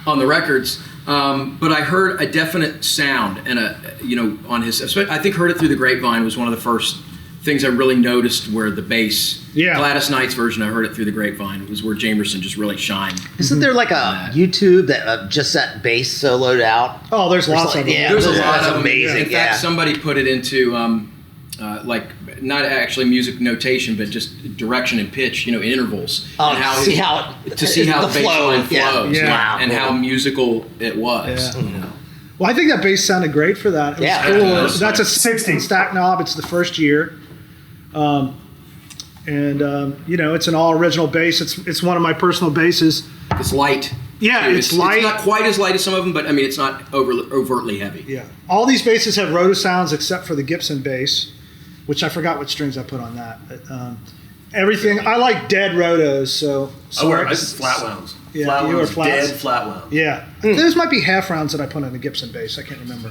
on the records. But I heard a definite sound and on his. I think heard it through the grapevine was one of the first things I really noticed where the bass. Yeah. Gladys Knight's version, I heard it through the grapevine. It was where Jamerson just really shined. Isn't there like a YouTube that just that bass soloed out? Oh, there's lots of them. Yeah, There's a lot that's of them. amazing. In fact, somebody put it into like not actually music notation, but just direction and pitch, intervals. Oh, and to see how the bass line flows, Yeah. Wow. and how musical it was. Yeah. Well, I think that bass sounded great for that. It was Yeah. cool. Yeah. That's a 16 stack knob. It's the first year. It's an all original bass. It's one of my personal basses. It's light. Yeah, too. it's light. It's not quite as light as some of them, but I mean, it's not overtly heavy. Yeah. All these basses have roto sounds except for the Gibson bass, which I forgot what strings I put on that. But, everything, I like dead rotos, so. I flat wounds. Yeah, you were flats. Dead flat wounds. Yeah. Those might be half rounds that I put on the Gibson bass. I can't remember.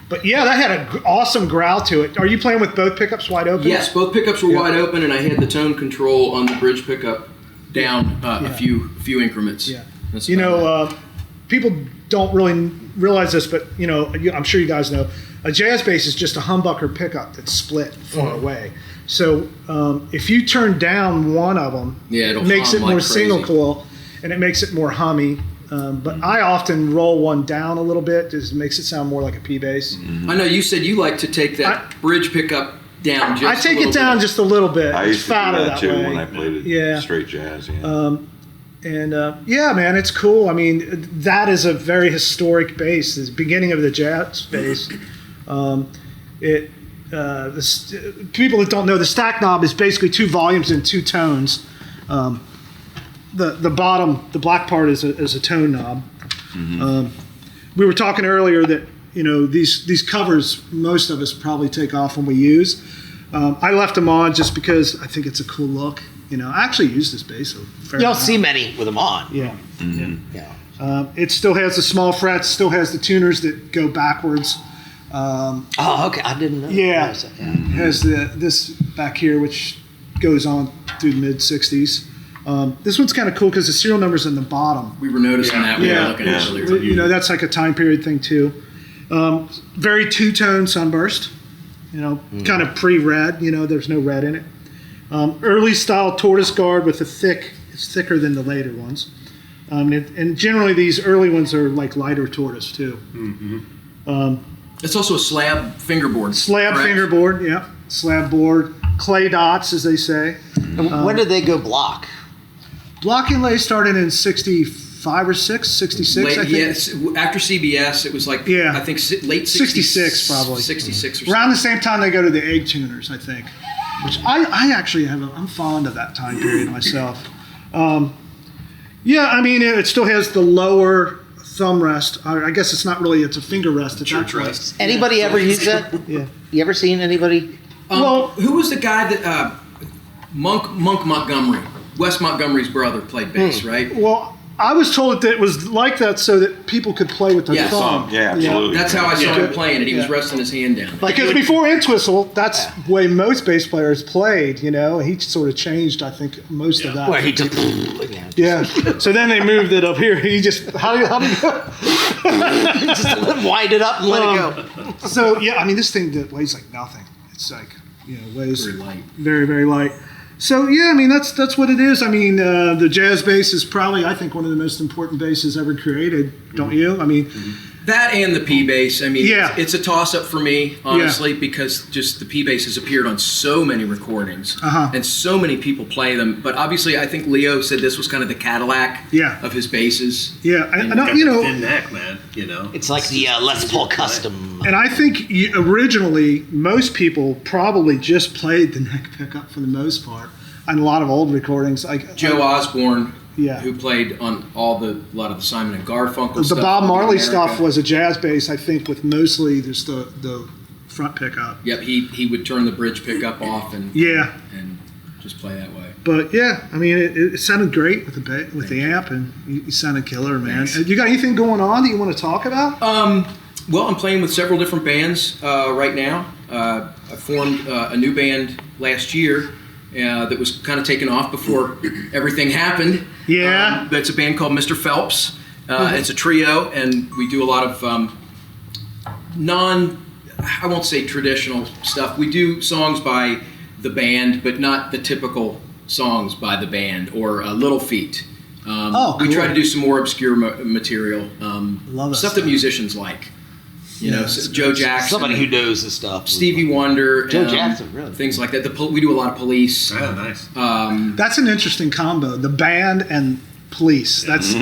But yeah, that had an awesome growl to it. Are you playing with both pickups wide open? Yes, both pickups were wide open, and I had the tone control on the bridge pickup down a few increments. Yeah. That's You about know, it. people don't really realize this, but I'm sure you guys know, a jazz bass is just a humbucker pickup that's split far away. So if you turn down one of them, it'll it makes hum it more like single crazy. coil, and it makes it more hummy. But I often roll one down a little bit, just makes it sound more like a P bass. I know you said you like to take that bridge pickup down just I take a little it down bit. just a little bit. I It's used to do fatter that too way. when I played it Yeah. straight jazz. Yeah. Yeah, man, it's cool. I mean, that is a very historic bass. The beginning of the jazz bass. People that don't know, the stack knob is basically two volumes and two tones. The bottom, the black part is a tone knob. We were talking earlier that these covers, most of us probably take off when we use. I left them on just because I think it's a cool look. I actually use this bass. You don't see many with them on. Yeah. Yeah. It still has the small frets, still has the tuners that go backwards. Oh, okay. I didn't know. Yeah. That. It has this back here, which goes on through the mid 60s. This one's kind of cool because the serial number's in the bottom. We were noticing that when we were looking at it earlier. That's like a time period thing too. Very two-tone sunburst. Kind of pre-red. There's no red in it. Early style tortoise guard with it's thicker than the later ones. And generally these early ones are like lighter tortoise too. It's also a slab fingerboard. Slab correct? fingerboard, yeah. Slab board. Clay dots, as they say. When did they go block? Block inlay started in 65 or 66, I think. Yes, after CBS, it was like, I think late 66 probably. 66 or Around the same time they go to the egg tuners, I think. Which I actually I'm fond of that time period myself. It still has the lower thumb rest. I guess it's not really, it's a finger rest at that point. Anybody ever use that? Yeah. You ever seen anybody? Who was the guy that Monk Montgomery, Wes Montgomery's brother, played bass, right? Well, I was told that it was like that so that people could play with their thumb. Yeah, absolutely. That's how I saw him playing it. He was resting his hand down. Because before Entwistle, that's the way most bass players played, He sort of changed, I think, most of that. Where he just Yeah. So then they moved it up here. He just, how did he go? just wind it up and let it go. So, this thing that weighs like nothing. It's like, weighs Very light. Very, very light. So, that's what it is. The jazz bass is probably, I think, one of the most important basses ever created, don't you? That and the P bass. Yeah. It's a toss up for me, honestly, because just the P bass has appeared on so many recordings, and so many people play them. But obviously, I think Leo said this was kind of the Cadillac of his basses. Yeah, Thin neck, man. It's like the Les Paul Custom. And I think originally most people probably just played the neck pickup for the most part on a lot of old recordings. Like Joe Osborne, Yeah. who played on a lot of the Simon and Garfunkel The stuff. Bob Marley America. stuff was a jazz bass, I think, with mostly just the front pickup. Yep, he would turn the bridge pickup off and just play that way. But yeah, it sounded great with the amp, and you sounded killer, man. Thanks. You got anything going on that you want to talk about? Well, I'm playing with several different bands right now. I formed a new band last year that was kind of taken off before everything happened. Yeah. But it's a band called Mr. Phelps. It's a trio, and we do a lot of I won't say traditional stuff. We do songs by the band, but not the typical songs by the band or Little Feat. Cool. We try to do some more obscure material, Love that stuff that musicians like. Joe Jackson, Somebody who knows this stuff. Stevie Wonder, Joe Jackson, really. things like that. We do a lot of Police. Oh, nice. That's an interesting combo. The band and Police. That's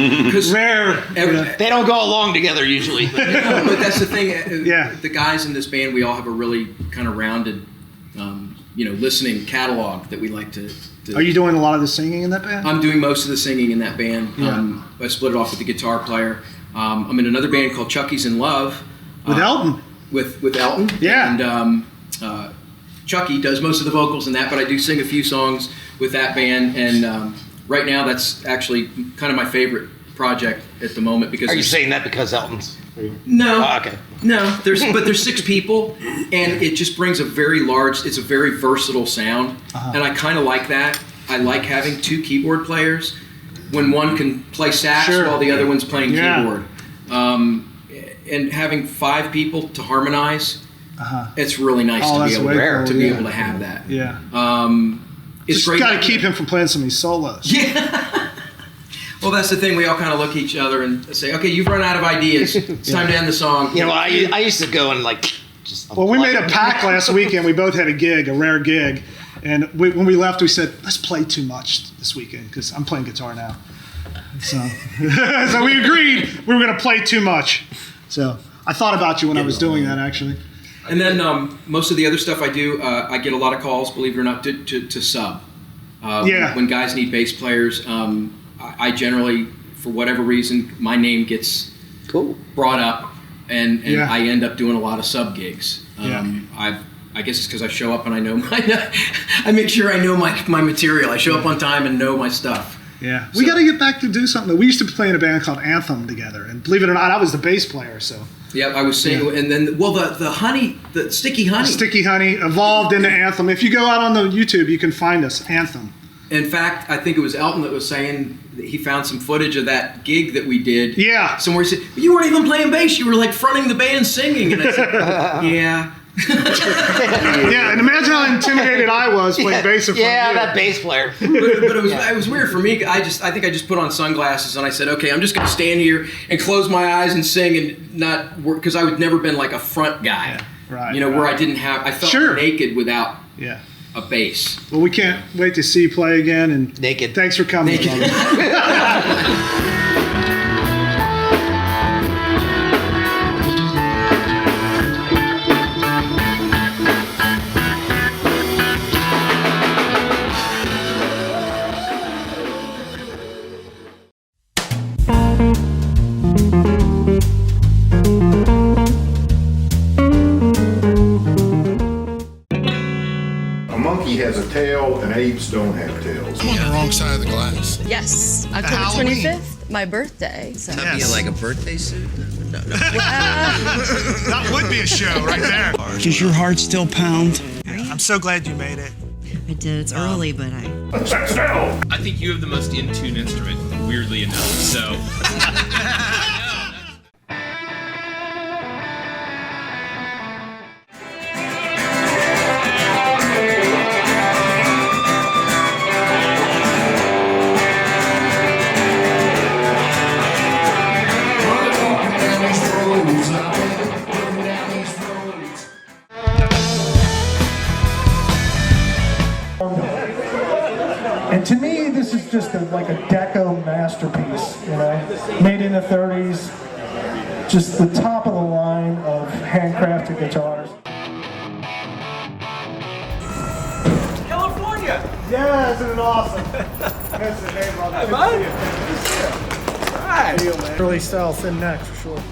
rare. They don't go along together usually. But that's the thing. The guys in this band, we all have a really kind of rounded, listening catalog that we like to. Are you doing a lot of the singing in that band? I'm doing most of the singing in that band. Yeah. I split it off with the guitar player. I'm in another band called Chucky's in Love. With Elton. With Elton. Yeah. And Chucky does most of the vocals in that, but I do sing a few songs with that band. And right now, that's actually kind of my favorite project at the moment. Because Are you saying that because Elton's No. Oh, okay. No, there's 6 people, and it just brings a very large. It's a very versatile sound, and I kind of like that. I like having 2 keyboard players when one can play sax while the other one's playing keyboard, and having 5 people to harmonize. It's really nice to be able to have that. Yeah. It's just great. got to keep him from playing some of these solos. Yeah. Well, that's the thing. We all kind of look at each other and say, "Okay, you've run out of ideas. It's time to end the song." You know, I used to go and like just. Well, we made a pact last weekend. We both had a gig, a rare gig, and when we left, we said, "Let's play too much this weekend because I'm playing guitar now." So, so we agreed we were going to play too much. So I thought about you when I was doing that, actually. And then most of the other stuff I do, I get a lot of calls, believe it or not, to sub. When guys need bass players, I generally, for whatever reason, my name gets brought up, and I end up doing a lot of sub gigs. I guess it's because I show up and I know I make sure I know my material. I show up on time and know my stuff. Yeah, we got to get back to do something. We used to play in a band called Anthem together, and believe it or not, I was the bass player. So. Yeah, I was saying, and then the sticky honey. Sticky honey evolved into Anthem. If you go out on the YouTube, you can find us, Anthem. In fact, I think it was Elton that was saying that he found some footage of that gig that we did. Yeah. Somewhere he said, "You weren't even playing bass; you were like fronting the band singing." And I said, "Yeah." Yeah, and imagine how intimidated I was playing bass in front of you. That bass player. But it was weird for me. I think I just put on sunglasses and I said, "Okay, I'm just going to stand here and close my eyes and sing and not work," because I would never been like a front guy. Right. Where I didn't have. I felt naked without. A bass. Well, we can't wait to see you play again. And naked. Thanks for coming. Has a tail and apes don't have tails. I'm on the wrong side of the glass. Yes, October 25th, my birthday. So. That'd be like a birthday suit? No. That would be a show right there. Does your heart still pound? I'm so glad you made it. I did. It's early, but I think you have the most in-tune instrument, weirdly enough, so... And to me, this is just like a deco masterpiece, made in the 30s, just the top of the line of handcrafted guitars. California! Yeah, isn't it awesome? That's the name of it. Right. Deal, man. Early style, thin neck for sure.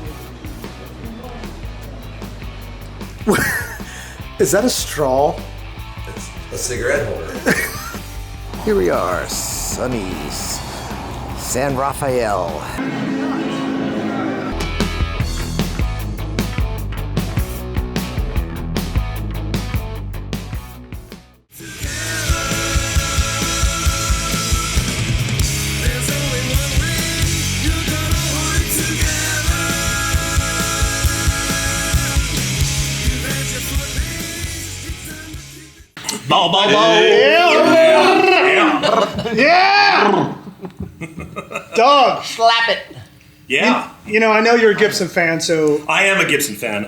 Is that a straw? It's a cigarette holder. Here we are, sunny San Rafael. Ball. Yeah! Dog. Slap it. Yeah. I know you're a Gibson fan, so... I am a Gibson fan.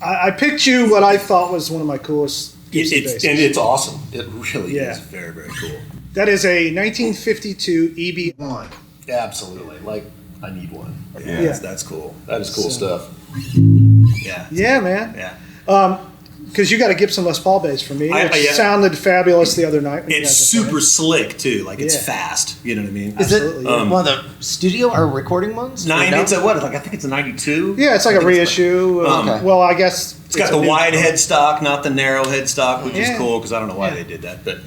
I picked you what I thought was one of my coolest Gibson basses. And it's awesome. It really is very, very cool. That is a 1952 EB1. Absolutely. Like, I need one. Yeah. That's cool. That is cool stuff. Yeah. Yeah, man. Yeah. Because you got a Gibson Les Paul bass for me. It yeah. sounded fabulous the other night. It's super slick too. Like it's fast. You know what I mean? Is it one of the studio or recording ones? It's a what? Like I think it's a 92. Yeah, it's like a reissue. Well, I guess it's got the wide headstock, not the narrow headstock, which is cool because I don't know why they did that. But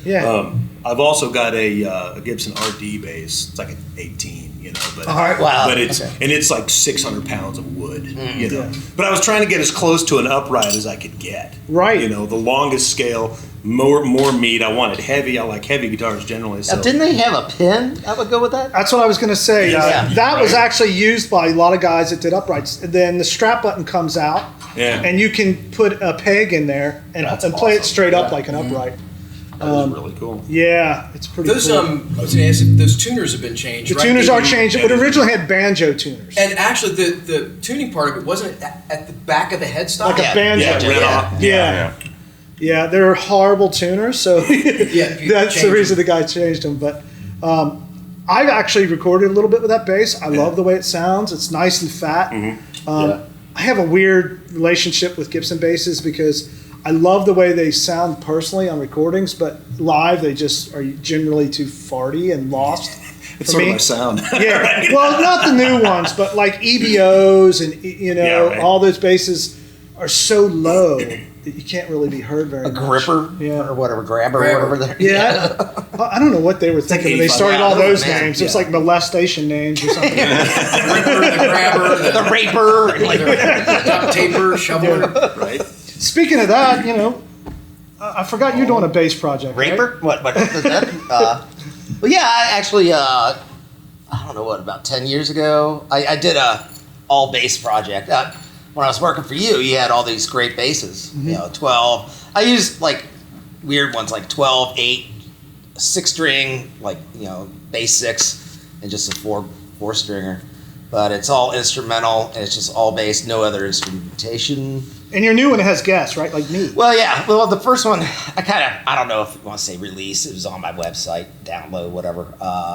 I've also got a Gibson RD bass. It's like an 18. you know. But, All right, wow. But it's Okay. and it's like 600 pounds of wood, you know. But I was trying to get as close to an upright as I could get. Right. You know, the longest scale, more meat. I wanted heavy. I like heavy guitars generally. So. Now, didn't they have a pin that would go with that? That's what I was going to say. Yeah. That was Right. actually used by a lot of guys that did uprights. And then the strap button comes out, Yeah. and you can put a peg in there and play it straight up like an upright. That was really cool. Yeah, it's pretty Those cool. I was gonna ask if those tuners have been changed. The right? tuners They- are changed. It originally had banjo tuners. And actually, the tuning part of it wasn't at the back of the headstock. Like a banjo. Yeah, they're horrible tuners, so that's the change reason the guy changed them. But I've actually recorded a little bit with that bass. I love the way it sounds. It's nice and fat. I have a weird relationship with Gibson basses because I love the way they sound personally on recordings, but live they just are generally too farty and lost. It's for sort me. of my sound. Yeah, Right? well, not the new ones, but like EBOs and all those basses are so low that you can't really be heard very much. Gripper, or whatever, grabber, or whatever. They're, Yeah, I don't know what they were thinking when they started all those names. It's Yeah. like molestation names or something. The grabber, the raper, duct taper, shoveler. Right. Speaking of that, I forgot you're doing a bass project. Raper? Right? What is that? Well, yeah, I actually, I don't know about 10 years ago, I did a all bass project. When I was working for you, you had all these great basses, 12. I used like weird ones like 12, 8, 6-string, like, bass 6, and just a 4-stringer. But it's all instrumental, and it's just all bass, no other instrumentation. And your new one has gas, right? Like me. Well, yeah. Well, the first one, I don't know if you want to say release. It was on my website, download, whatever.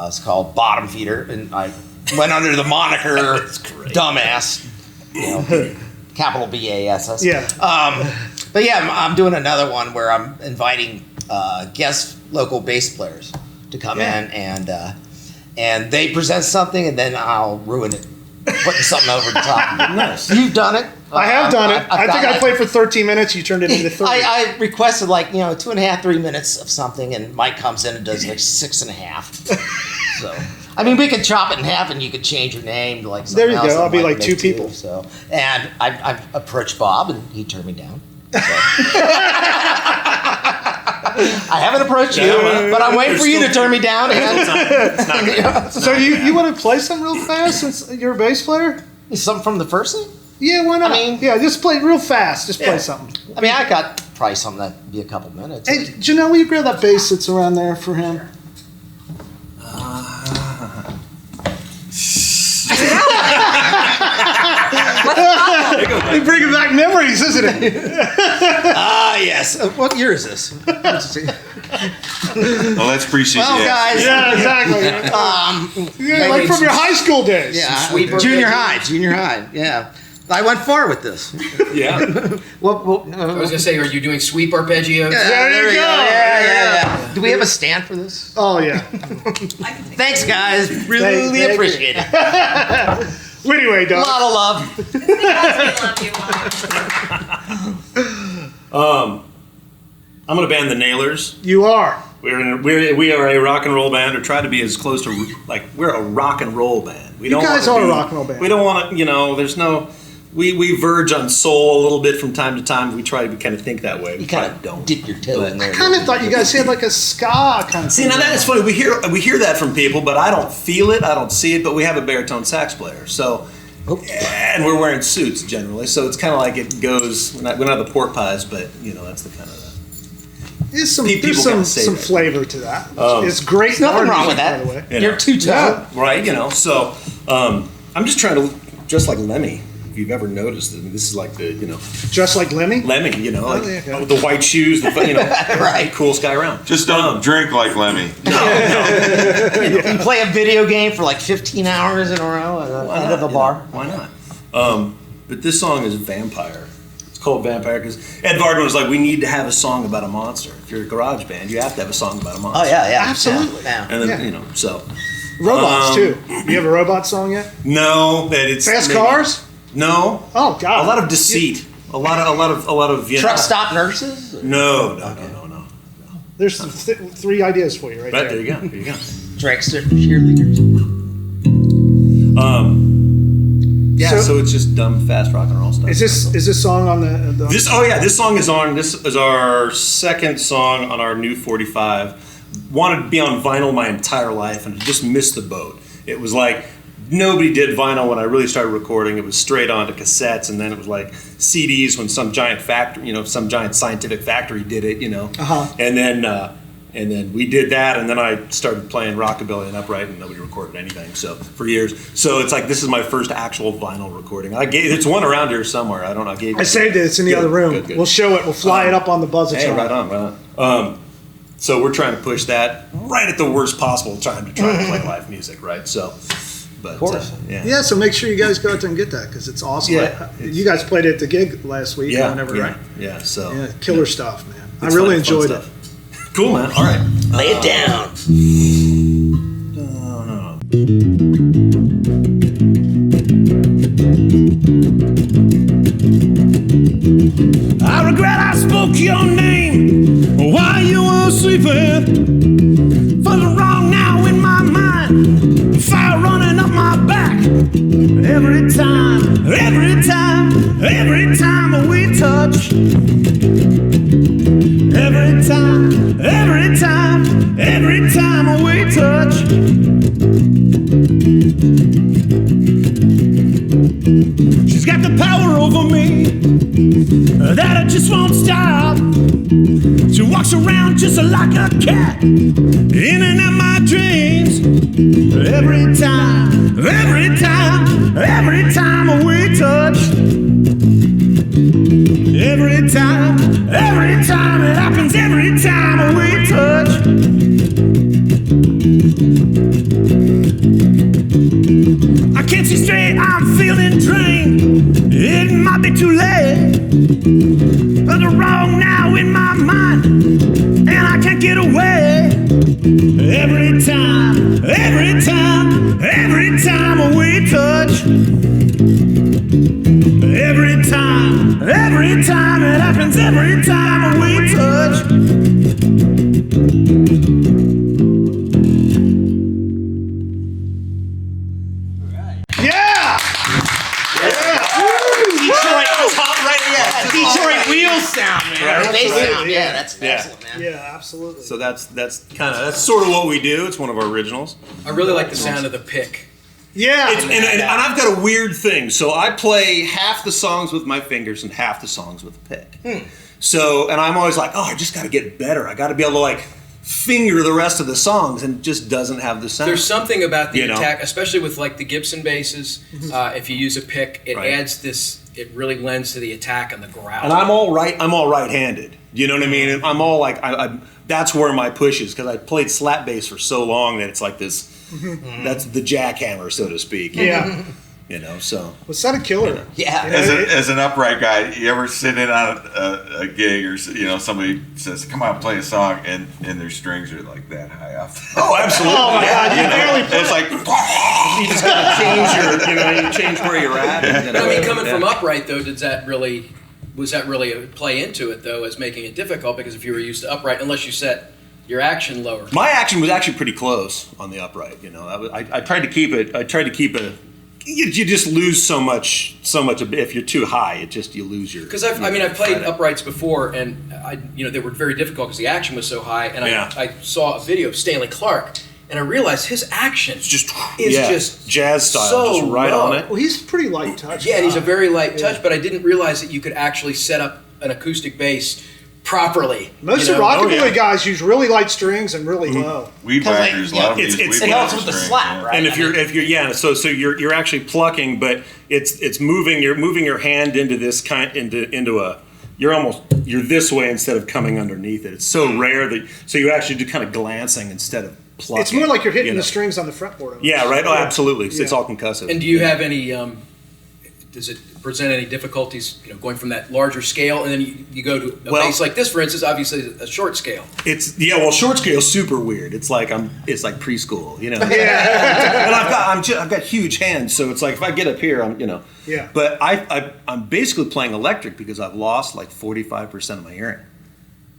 It's called Bottom Feeder, and I went under the moniker Dumbass, capital BASS. Yeah. But yeah, I'm doing another one where I'm inviting guest local bass players to come in and they present something, and then I'll ruin it, putting something over the top. Nice. You've done it. I have done it. I think I played for 13 minutes. You turned it into 30. I requested 2.5, 3 minutes of something, and Mike comes in and does like 6.5. So, I mean, we could chop it in half, and you could change your name to like something There you else go. that I'll be Mike like make 2 too, people. So, and I approached Bob, and he turned me down. So. I haven't approached you, but I'm waiting for you to turn me down. So you want to play something real fast since you're a bass player? Something from the first thing? Yeah, why not? I mean, just play real fast. Just play something. I mean, I got probably something that'd be a couple minutes. Hey, Janelle, will you grab that bass that's around there for him? You're bringing back memories, isn't it? Yes. What year is this? Well, that's pre-CBS. Well, guys. Yeah, exactly. Like from your high school days. Yeah, junior high. Yeah, I went far with this. Yeah. I was gonna say, are you doing sweep arpeggios? There you go. Yeah. Do we have a stand for this? Oh yeah. Thanks, guys. Really Thank appreciate it. Well, anyway, A Doug. lot of love. I'm going to band the Nailers. You are. We are a rock and roll band, or try to be as close to we're a rock and roll band. We You guys wanna are a rock and roll band. We don't want to, there's no. We verge on soul a little bit from time to time. We try to kind of think that way. You kind of don't dip your toe in there. I kind of thought you guys had like a ska kind of See, thing. now that is funny. We hear that from people, but I don't feel it. I don't see it. But we have a baritone sax player, so and we're wearing suits generally, so it's kind of like it goes. We're not the pork pies, but that's the kind of. There's some People there's gotta some say that. flavor to that. It's great. There's nothing guitar wrong with music, that. by the way. You're two-tone. Right, So I'm just trying to just like Lemmy. If you've ever noticed it, this is like the Just like Lemmy. Lemmy, Oh, yeah, okay. the white shoes, Right. coolest guy around. Just don't drink like Lemmy. You play a video game for like 15 hours in a row at the end of a bar. Why not? But this song is Vampire. It's called Vampire because Ed Varden was like, we need to have a song about a monster. If you're a garage band, you have to have a song about a monster. Oh yeah, Absolutely. Yeah. And then so Robots too. You have a robot song yet? no, that it's Fast maybe- Cars. No, Oh God. a lot of deceit. A lot of Truck stop nurses. No. There's some 3 ideas for you right But there. there you go. Dragster cheerleaders. Yeah, so it's just dumb, fast rock and roll stuff. Is this song on the This song is on. This is our second song on our new 45. Wanted to be on vinyl my entire life and just missed the boat. It was like nobody did vinyl when I really started recording. It was straight on to cassettes, and then it was like CDs when some giant factory, some giant scientific factory did it, And then we did that, and then I started playing rockabilly and upright, and nobody recorded anything. So for years, so it's like this is my first actual vinyl recording. It's one around here somewhere. I don't know. I saved it. It's in the other room. Good. We'll show it. We'll fly it up on the Buzzatron. Hey, right on. So we're trying to push that right at the worst possible time to try to play live music, right? So, but Of course. yeah. Yeah, so make sure you guys go out there and get that because it's awesome. Yeah. You guys played it at the gig last week. Yeah, or whenever, right? Yeah. So Yeah, killer stuff, man. It's I really fun enjoyed stuff. it. Cool, man. All right. Lay it down. I regret I spoke your name while you were sleeping. For the wrong now in my mind, fire running up my back. Every time we touch. Every time we touch. She's got the power over me that I just won't stop. She walks around just like a cat, in and out my dreams. Every time we touch. Every time it happens, every time we touch. I can't see straight, I'm feeling drained. It might be too late, but the wrong now in my mind, and I can't get away. Every time we touch. Every time it happens, every time we touch. Yeah! Detroit was hot right there. Detroit wheel sound, man. Bass sound, yeah, that's excellent, man. Yeah, absolutely. So that's sort of what we do. It's one of our originals. I really like the sound of the pick. Yeah. And I've got a weird thing. So I play half the songs with my fingers and half the songs with a pick. So, and I'm always like, I just got to get better. I got to be able to finger the rest of the songs, and it just doesn't have the sound. There's something about the attack, especially with the Gibson basses. If you use a pick, it adds this. It really lends to the attack and the growl. And I'm all right-handed. You know what I mean? I'm all like, that's where my push is, because I played slap bass for so long that it's like this. That's the jackhammer, so to speak. Yeah. So. Was that a killer? Yeah. As an upright guy, you ever sit in on a gig or somebody says, "Come on, play a song," and their strings are like that high off. Oh, absolutely. Oh my God! You barely play. It's like you just gotta change you change where you're at. But I mean, coming from upright though, was that really a play into it though, as making it difficult? Because if you were used to upright, unless you set your action lower. My action was actually pretty close on the upright. I tried to keep it. You just lose so much. If you're too high, you lose your. Because I've played uprights before, and they were very difficult because the action was so high. And I saw a video of Stanley Clark, and I realized his action is just jazz style, so just right low. on it. Well, he's pretty light touch. Yeah, and he's a very light touch, but I didn't realize that you could actually set up an acoustic bass properly. Most of rockabilly guys use really light strings and really low. Weed whackers, a lot of these. It helps with the slap, right? And if you're so you're actually plucking, but it's moving. You're moving your hand into this into a. You're this way instead of coming underneath it. It's so rare that you actually do kind of glancing instead of plucking. It's more like you're hitting the strings on the fretboard. Yeah, right. Oh, absolutely. It's all concussive. And do you have any? Does it present any difficulties? Going from that larger scale, and then you go to a bass like this, for instance. Obviously, a short scale. Short scale is super weird. It's like preschool, Yeah. And I've got huge hands, so it's like if I get up here, Yeah. But I'm basically playing electric because I've lost like 45% of my hearing.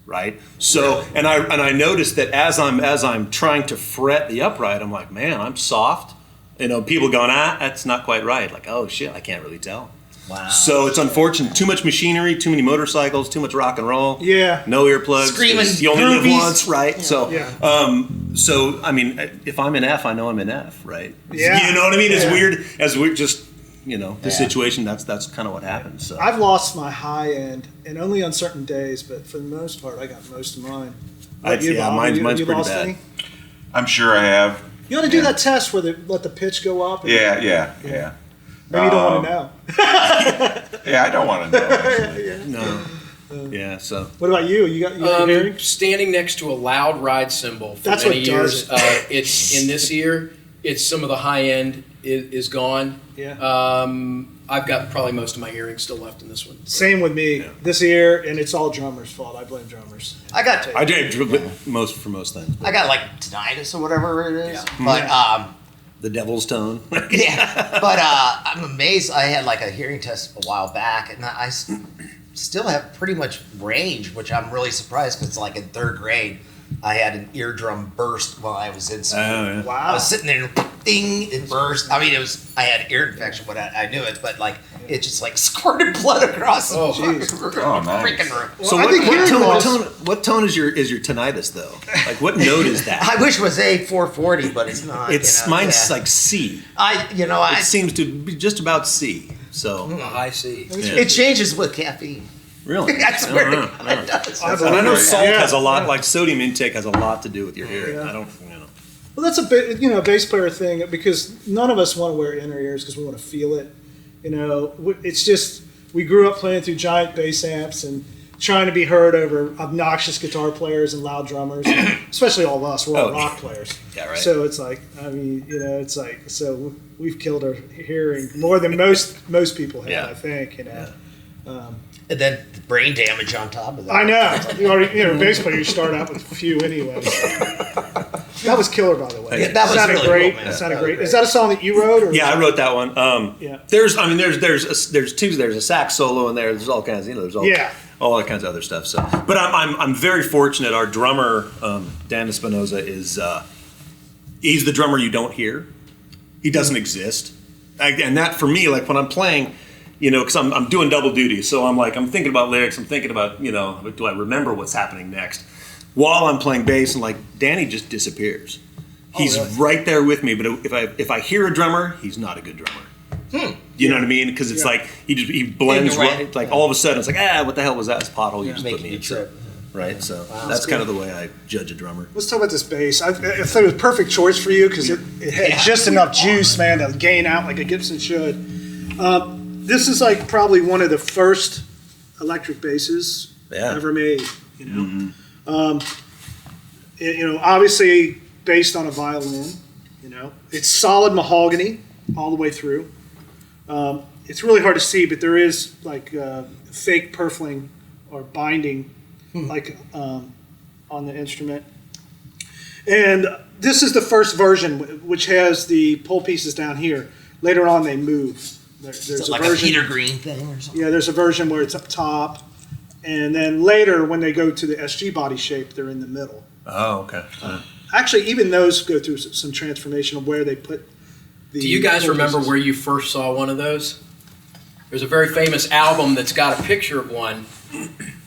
Right. So and I noticed that as I'm trying to fret the upright, I'm like, man, I'm soft. People going, that's not quite right. Like, oh shit, I can't really tell. Wow. So it's unfortunate. Too much machinery, too many motorcycles, too much rock and roll. Yeah. No earplugs. Screaming You only live groupies. once, right? Yeah. So, Yeah. so I mean, if I'm in F, I know I'm in F, right? Yeah. You know what I mean? As Yeah. weird as we're just, the situation. That's kind of what happens. So. I've lost my high end, and only on certain days, but for the most part, I got most of mine. Mine's You pretty lost bad. any? I'm sure I have. You ought to do that test where they let the pitch go up. and- Yeah. Maybe you don't want to know. Yeah, I don't want to know. Actually. No. Yeah. So. What about you? You got hearing? Standing next to a loud ride cymbal for That's many what years. does it. It's in this year. It's some of the high end is gone. Yeah. I've got probably most of my hearing still left in this one. Same with me this year, and it's all drummers' fault. I blame drummers. I got for most things. I got like tinnitus or whatever it is. But the devil's tone. yeah. But I'm amazed. I had like a hearing test a while back, and I still have pretty much range, which I'm really surprised because like in third grade, I had an eardrum burst while I was in school. Oh, yeah. Wow. I was sitting there, ding, it burst. I mean, I had ear infection, but I knew it. But like, it just like squirted blood across the fucking room, freaking room. So what tone is your tinnitus though? Like what note is that? I wish it was A440, but it's not. Mine's like C. It seems to be just about C. So a high C. It changes with caffeine. Really? I swear to God, it does. And I know salt has a lot, like sodium intake has a lot to do with your hearing. Yeah. I don't, Well, that's a bit, bass player thing because none of us want to wear inner ears because we want to feel it. It's just we grew up playing through giant bass amps and trying to be heard over obnoxious guitar players and loud drummers, especially all of us. We're all rock players. Yeah, right. So it's like, it's like, so we've killed our hearing more than most people have, I think. And then the brain damage on top of that. I know. You already, bass player, you start out with a few anyway. That was killer, by the way. Yeah, that was sounded really great. cool, man. It sounded That was great. great. Is that a song that you wrote? Or Yeah, I wrote that one. Yeah. There's a sax solo in there. There's all kinds. There's all kinds of other stuff. So, but I'm very fortunate. Our drummer, Dan Espinoza, is he's the drummer you don't hear. He doesn't exist, and that for me, like when I'm playing. Because I'm doing double duty, so I'm thinking about lyrics. I'm thinking about do I remember what's happening next? While I'm playing bass, and like Danny just disappears. He's right there with me, but if I hear a drummer, he's not a good drummer. You know what I mean? Because it's like he blends right. Like all of a sudden, it's like what the hell was that? It's a pothole you just put me in. Right, so that's kind of the way I judge a drummer. Let's talk about this bass. I thought it was a perfect choice for you because it had just enough juice, man, to gain out like a Gibson should. This is like probably one of the first electric basses ever made. Obviously based on a violin. It's solid mahogany all the way through. It's really hard to see, but there is like fake purfling or binding, like on the instrument. And this is the first version, which has the pull pieces down here. Later on, they move. There's like a Peter Green thing or something? Yeah, there's a version where it's up top, and then later when they go to the SG body shape, they're in the middle. Oh, okay. Actually, even those go through some transformation of where they put the... Do you guys remember where you first saw one of those? There's a very famous album that's got a picture of one.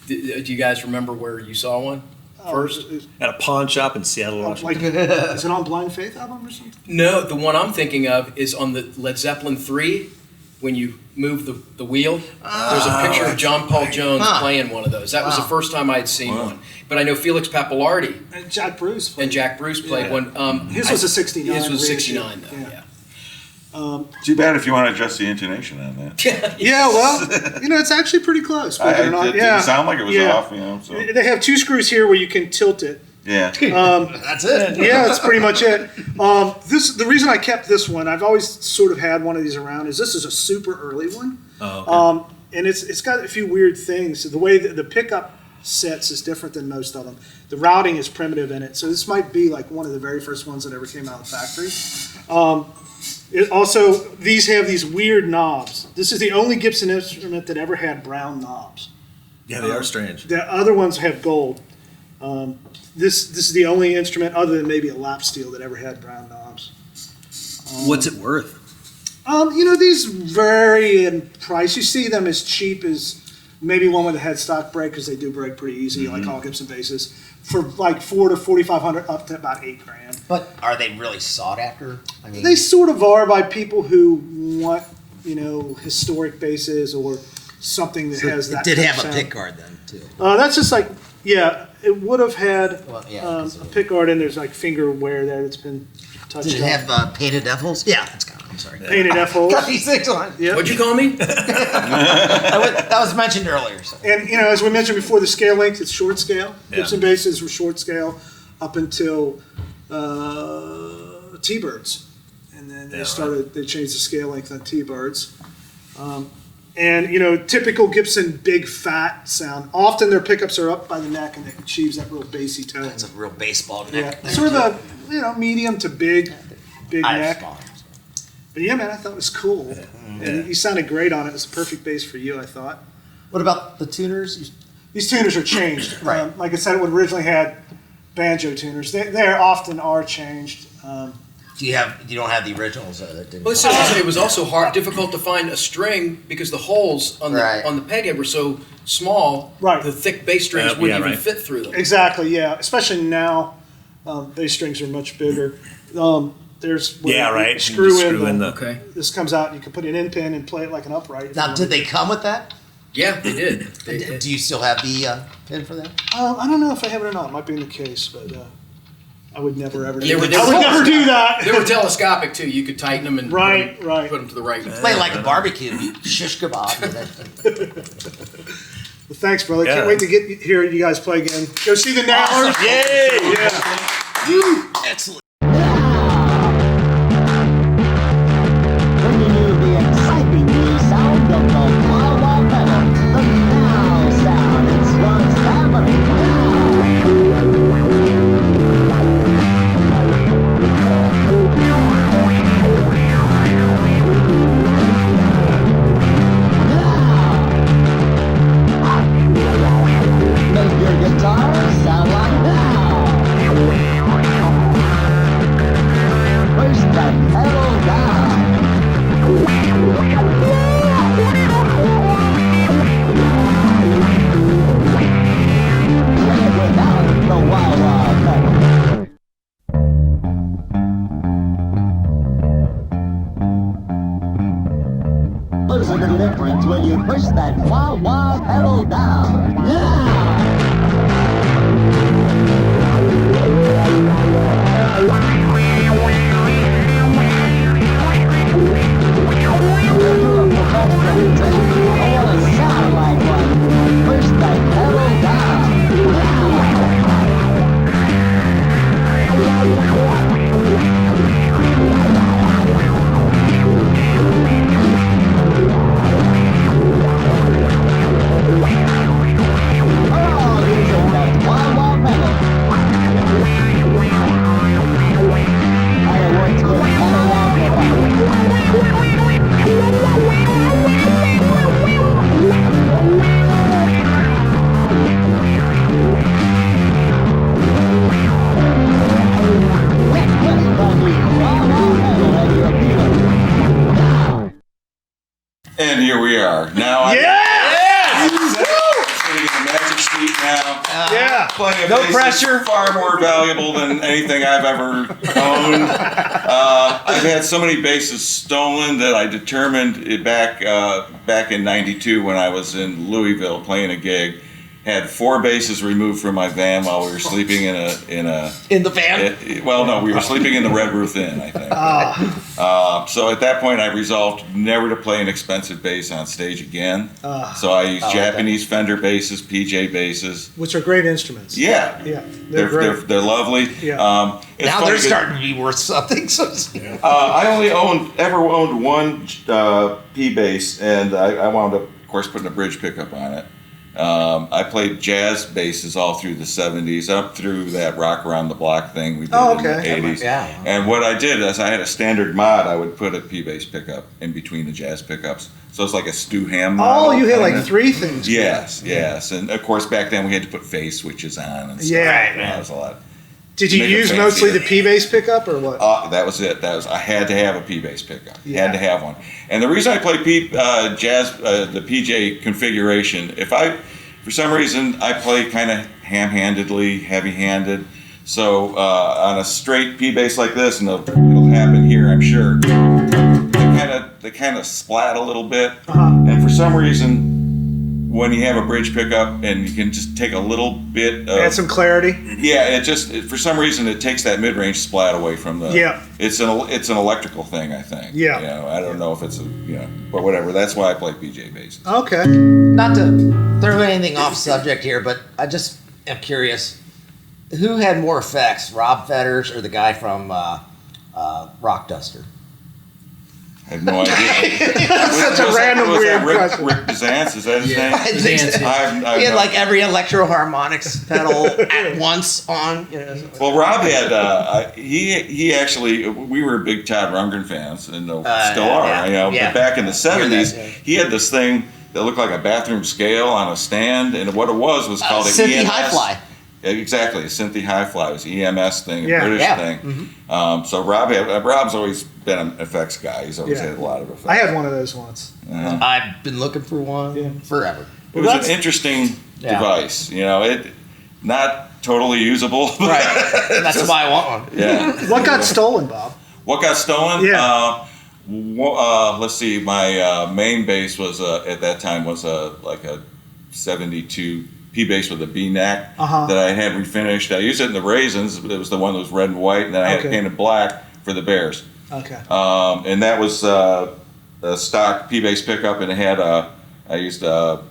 Do you guys remember where you saw one first? At a pawn shop in Seattle, Washington. Is it on Blind Faith album or something? No, the one I'm thinking of is on the Led Zeppelin 3. When you move the wheel, there's a picture of John Paul Jones playing one of those. That was the first time I had seen one. But I know Felix Pappalardi and Jack Bruce played one. His was a 69. His was 69 though. Yeah. Too bad if you want to adjust the intonation on that. Yeah, well, it's actually pretty close. It didn't sound like it was off. So. They have two screws here where you can tilt it. Yeah. That's it. Yeah, that's pretty much it. The reason I kept this one, I've always sort of had one of these around, is this is a super early one. Oh, okay. And it's got a few weird things. The way that the pickup sets is different than most of them. The routing is primitive in it, so this might be like one of the very first ones that ever came out of the factory. These have these weird knobs. This is the only Gibson instrument that ever had brown knobs. Yeah, they are strange. The other ones have gold. This is the only instrument other than maybe a lap steel that ever had brown knobs. What's it worth? These vary in price. You see them as cheap as maybe one with a headstock brake, because they do break pretty easy, like all Gibson basses, for like $400 to $4,500 up to about $8,000. But are they really sought after? I mean, They sort of are by people who want, historic basses or something that has that. it did kind have of a sound. pick guard then too. That's just like, it would have had Well, yeah, a 'cause of- pick guard, and there's like finger wear there that's been touched Did it up. have painted F holes? Yeah, it's got. I'm sorry. Painted F holes. Got these things on. Yep. What'd you call me? That was mentioned earlier. So. And as we mentioned before, the scale length, it's short scale. Gibson basses were short scale up until T-Birds, and then they changed the scale length on T-Birds. And typical Gibson big fat sound. Often their pickups are up by the neck, and it achieves that real bassy tone. It's a real baseball neck. Yeah, sort of a medium to big neck. Small. But yeah, man, I thought it was cool. And you sounded great on it. It was a perfect bass for you, I thought. What about the tuners? These tuners are changed. Right. Like I said, it originally had banjo tuners. They often are changed. You don't have the originals? Well, it was also difficult to find a string because the holes on the peg head were so small. Right. The thick bass strings wouldn't even fit through them. Exactly. Yeah. Especially now, bass strings are much bigger. There's where you screw in. Okay. This comes out, and you can put an in pin and play it like an upright. Now, did they come with that? Yeah, they did. Do you still have the pin for that? I don't know if I have it or not. It might be in the case, but I would never ever. They I were would never do that. They were telescopic too. You could tighten them and right. put them to the right. Play like a barbecue, shish kebab. Well, thanks, brother. Can't wait to hear you guys play again. Go see the Nailers. Awesome. Yay! Yeah. Excellent. Bringing you the exciting new sound of the wah-wah pedal, the Now sound. It's Ron's family. Make your guitar sound like now. Push that pedal down. Play it without the wah-wah pedal. Listen to the difference when you push that wah-wah pedal down. Sound like one. Push that pedal down. Oh, using that wah-wah pedal. Fireworks with pedal amplifier. And here we are. Now I'm sitting in the magic seat now. Playing a No bass pressure. is far more valuable than anything I've ever owned. I've had so many basses stolen that I determined it back in '92 when I was in Louisville playing a gig. Had 4 basses removed from my van while we were sleeping in the van. Well, no, we were sleeping in the Red Roof Inn, I think. So at that point, I resolved never to play an expensive bass on stage again. So I use Japanese Fender basses, PJ basses. Which are great instruments. Yeah, Yeah. They're great. they're lovely. Yeah. It's Now funny they're 'cause, starting to be worth something. So I only ever owned one P bass, and I wound up, of course, putting a bridge pickup on it. I played jazz basses all through the 70s, up through that Rock Around the Block thing we did in the 80s. Yeah. And what I did is I had a standard mod. I would put a P bass pickup in between the jazz pickups. So it's like a Stu Ham model. Oh, you had like kinda. 3 things. Yes. And of course, back then we had to put phase switches on and stuff. Yeah. That was a lot. Did you make it use mostly fancier. the P bass pickup or what? That was it. I had to have a P bass pickup. Yeah. Had to have one. And the reason I play jazz, the PJ configuration, for some reason, I play kind of ham-handedly, heavy-handed. So on a straight P bass like this, and it'll happen here, I'm sure. They kind of splat a little bit. And for some reason, when you have a bridge pickup and you can just take a little bit of... Add some clarity? Yeah, for some reason, it takes that mid-range splat away from the... Yeah. It's an electrical thing, I think. Yeah. You know, I don't know if it's but whatever. That's why I play PJ basses. Okay. Not to throw anything off subject here, but I just am curious. Who had more effects, Rob Fetters or the guy from Rock Duster? I have no idea. Such a random weird question. Rick Bizance, is that his name? I think so. He had like every electro harmonics pedal at once on. Well, Rob had he actually, we were big Todd Rundgren fans and still are. But back in the 70s, he had this thing that looked like a bathroom scale on a stand, and what it was called an Synthi EMS. Hi-Fly. Exactly, a Synthi Hi-Fly. It was an EMS thing, Yeah. a British Yeah. thing. Mm-hmm. So Rob's always been an effects guy. He's always had a lot of effects. I had one of those once. I've been looking for one forever. It was an interesting device. You know, it not totally usable. Right. That's why I want one. Yeah. What got stolen, Bob? What got stolen? Yeah. Let's see. My main bass was at that time was like a 72 P bass with a B neck that I had refinished. I used it in the Raisins. It was the one that was red and white, and then I had it painted black for the Bears. Okay. And that was a stock P bass pickup, and it had I used the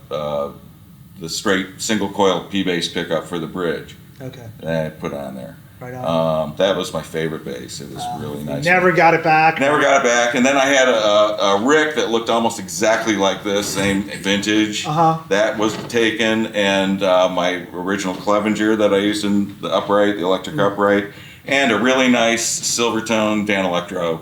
straight single coil P bass pickup for the bridge. Okay. That I put on there. Right on. That was my favorite bass. It was really nice. Never got it back. Never got it back. And then I had a Rick that looked almost exactly like this, same vintage. That was taken, and my original Clevenger that I used in the upright, the electric upright, and a really nice Silvertone Dan Electro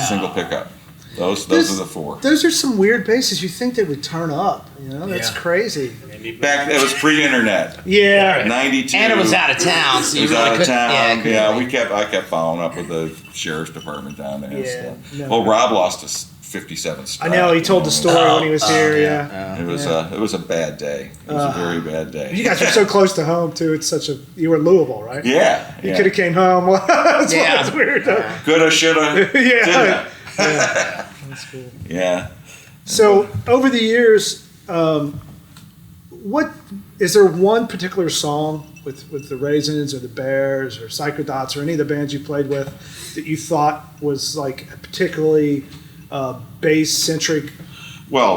single pickup. Those are the four. Those are some weird basses. You think they would turn up? You know, that's crazy. Back, it was pre-internet. Yeah. 92. And it was out of town, so you it was really out of couldn't. town. Yeah, I kept following up with the sheriff's department down there and stuff. no. Well, Rob lost his 57 I Strat. know, he told the story when he was here, yeah. It was a bad day. It was a very bad day. You guys were so close to home, too. You were in Louisville, right? Yeah. You could have came home. That's weird, though. Coulda, shoulda, Yeah. didn't. That's cool. Yeah. So, over the years, what is there one particular song with the Raisins or the Bears or Psychodots or any of the bands you played with that you thought was like a particularly bass-centric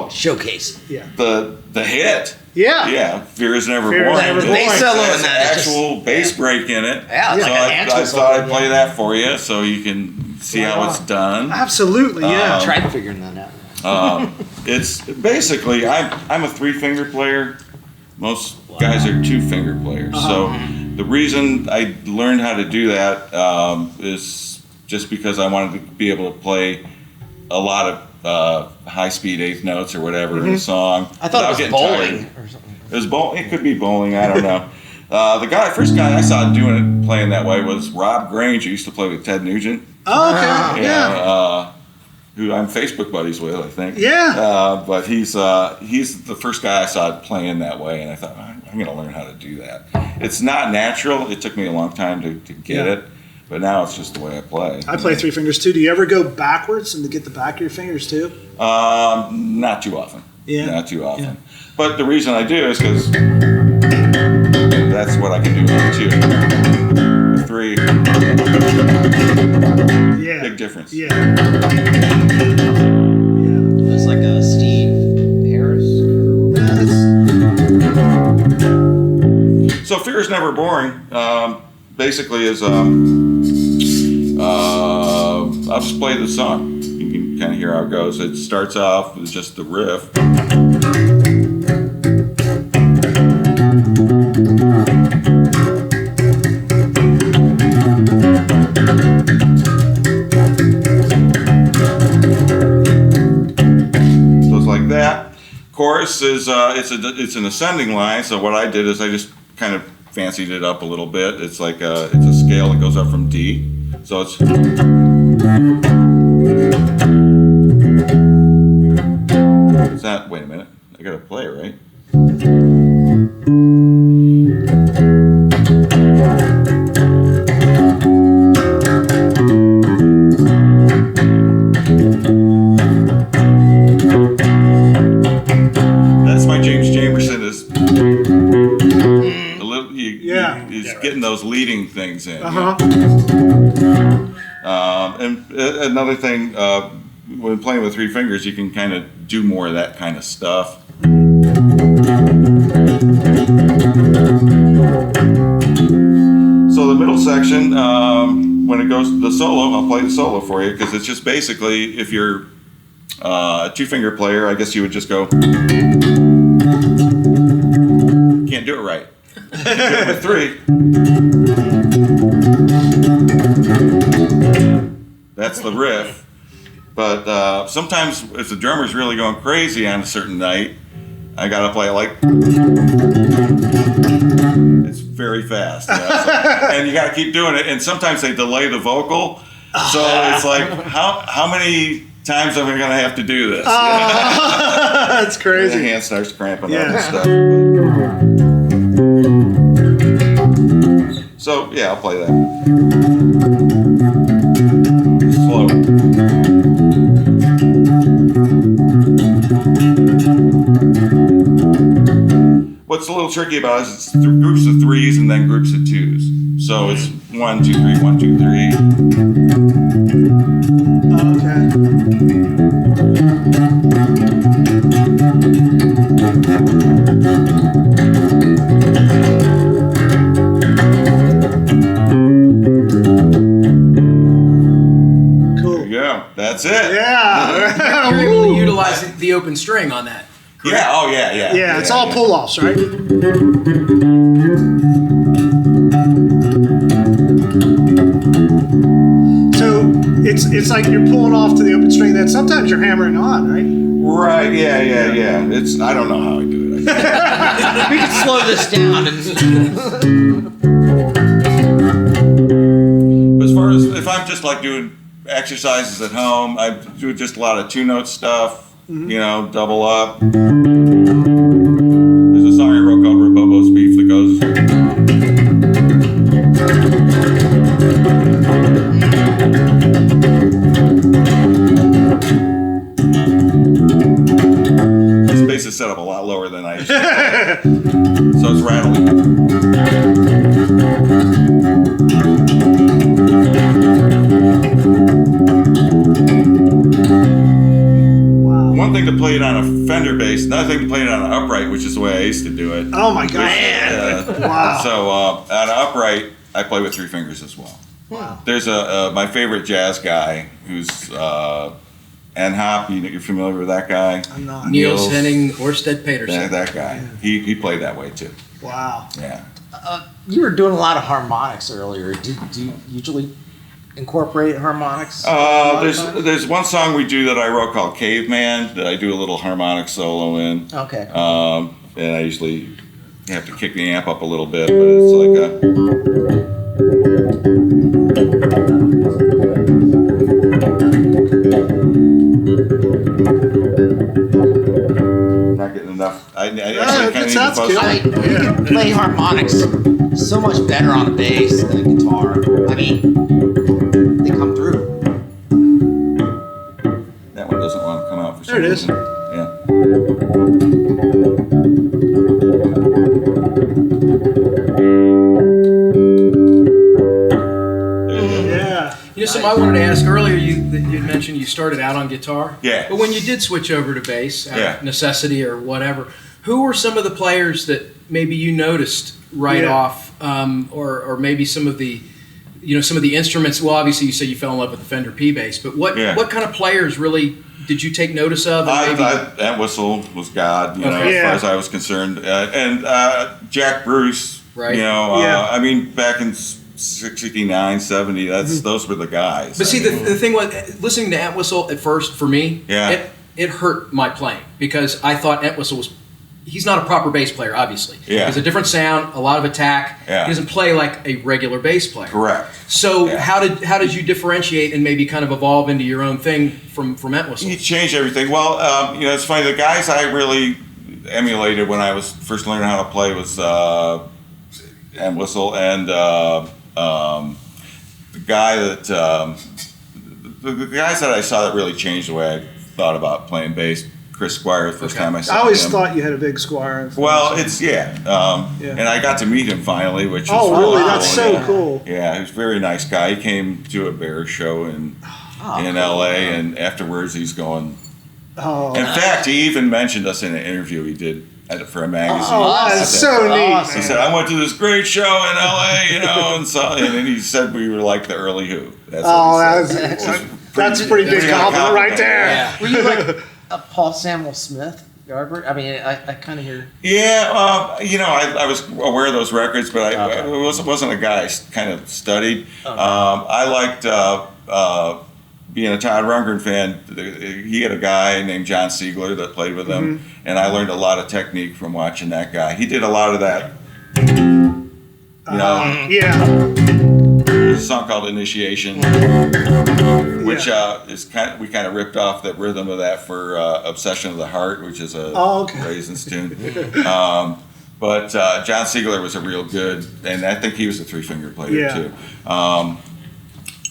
showcase? Yeah. The hit. Yeah. Yeah. Fear is Never Fear is Born. Never The Born. bass solo in has that an is actual bass break in it. Yeah, So like an actual I thought I'd solo, play yeah. that for you so you can see how it's done. Absolutely, yeah. Tried figuring that out. It's basically I'm a 3-finger player. Most guys are 2-finger players. So the reason I learned how to do that is just because I wanted to be able to play a lot of high-speed eighth notes or whatever in a song. I thought it was getting bowling tired. or something. It was bowling. It could be bowling. I don't know. The first guy I saw playing that way was Rob Grange, who used to play with Ted Nugent. Oh, okay. Yeah. Who I'm Facebook buddies with, I think. Yeah. But he's the first guy I saw playing that way, and I thought I'm going to learn how to do that. It's not natural. It took me a long time to get it, but now it's just the way I play. I play 3 fingers too. Do you ever go backwards and to get the back of your fingers too? Not too often. Yeah. Not too often. Yeah. But the reason I do is because that's what I can do on 2. 3. Yeah. Big difference. Yeah. It's like a Steve Harris. So Fear is Never Boring basically is I'll just play the song. You can kind of hear how it goes. It starts off with just the riff. So it's like that. Chorus is it's an ascending line. So what I did is I just kind of fancied it up a little bit. It's like it's a scale that goes up from D. So it's. It's not. Wait a minute. I gotta play it, right? That's my James Jamerson is. He's getting those leading things in. And another thing, when playing with three fingers, you can kind of do more of that kind of stuff. So the middle section, when it goes to the solo, I'll play the solo for you because it's just basically, if you're a two-finger player, I guess you would just go. Can't do it right. Do it with three. That's the riff. But sometimes if the drummer's really going crazy on a certain night, I gotta play it like it's very fast. You know, so, and you gotta keep doing it. And sometimes they delay the vocal. So it's like, how many times am I gonna have to do this? That's crazy. The hand starts cramping up and stuff. So yeah, I'll play that. Slow. What's a little tricky about it is it's groups of threes and then groups of twos. So it's 1, 2, 3, 1, 2, 3. Cool. There you go. That's it. Yeah. You're able to utilize the open string on that. Correct? Yeah. Oh yeah. Yeah. Yeah, it's all pull-offs, right? So it's like you're pulling off to the open string that sometimes you're hammering on, right? Right. Yeah. It's. I don't know how I do it. We can slow this down. As far as if I'm just like doing exercises at home, I do just a lot of two-note stuff. You know, double up. There's a song I wrote called Rabobo's Beef that goes. This bass is set up a lot lower than I used to play. So it's rattling. One thing to play it on a Fender bass, another thing to play it on an upright, which is the way I used to do it. Oh my God! Wow. So on an upright, I play with three fingers as well. Wow. There's my favorite jazz guy who's N-Hop. You're familiar with that guy? I'm not. Niels Henning Orsted Peterson. That guy. He played that way too. Wow. Yeah. You were doing a lot of harmonics earlier. Do you usually incorporate harmonics? There's one song we do that I wrote called Caveman that I do a little harmonic solo in. Okay. And I usually have to kick the amp up a little bit, but it's like a. Not getting enough. I actually kind of need to buzz. You can play harmonics so much better on a bass than a guitar. I mean, they come through. That one doesn't want to come out for some There it is. reason. Yeah. Yeah. You know, something I wanted to ask earlier, you mentioned you started out on guitar. Yeah. But when you did switch over to bass, out Yeah. of necessity or whatever, who were some of the players that maybe you noticed right off, or maybe some of the, some of the instruments? Well, obviously you said you fell in love with the Fender P bass, but what kind of players really did you take notice of? That whistle was God, as far as I was concerned, and Jack Bruce. Right. I mean, back in 69, 70, those were the guys. But see, the thing was, listening to Entwistle at first, for me, it hurt my playing because I thought Entwistle was he's not a proper bass player, obviously. Yeah. He has a different sound, a lot of attack. Yeah. He doesn't play like a regular bass player. Correct. So Yeah. how did you differentiate and maybe kind of evolve into your own thing from Entwistle? You changed everything. Well, it's funny. The guys I really emulated when I was first learning how to play was Entwistle and the guy that the guys that I saw that really changed the way I thought about playing bass. Chris Squire, the first time I saw him. I always thought you had a big Squire. Well, and I got to meet him finally, which was really? cool. That's so cool. Yeah, he was a very nice guy. He came to a Bears show in L.A. and afterwards he's going. In fact, he even mentioned us in an interview he did for a magazine. Oh, that's so neat. He said, "I went to this great show in L.A., and then he said we were like the early Who." That's that's a pretty big compliment right there. Yeah. Were you like a Paul Samuel Smith Yardbird? I mean, I kind of hear. Yeah, I was aware of those records, but I wasn't a guy I kind of studied. Okay. I liked being a Todd Rundgren fan. He had a guy named John Siegler that played with him, and I learned a lot of technique from watching that guy. He did a lot of that. There's a song called Initiation, which is we kind of ripped off the rhythm of that for Obsession of the Heart, which is a Raisins tune. But John Siegler was a real good, and I think he was a three-finger player too.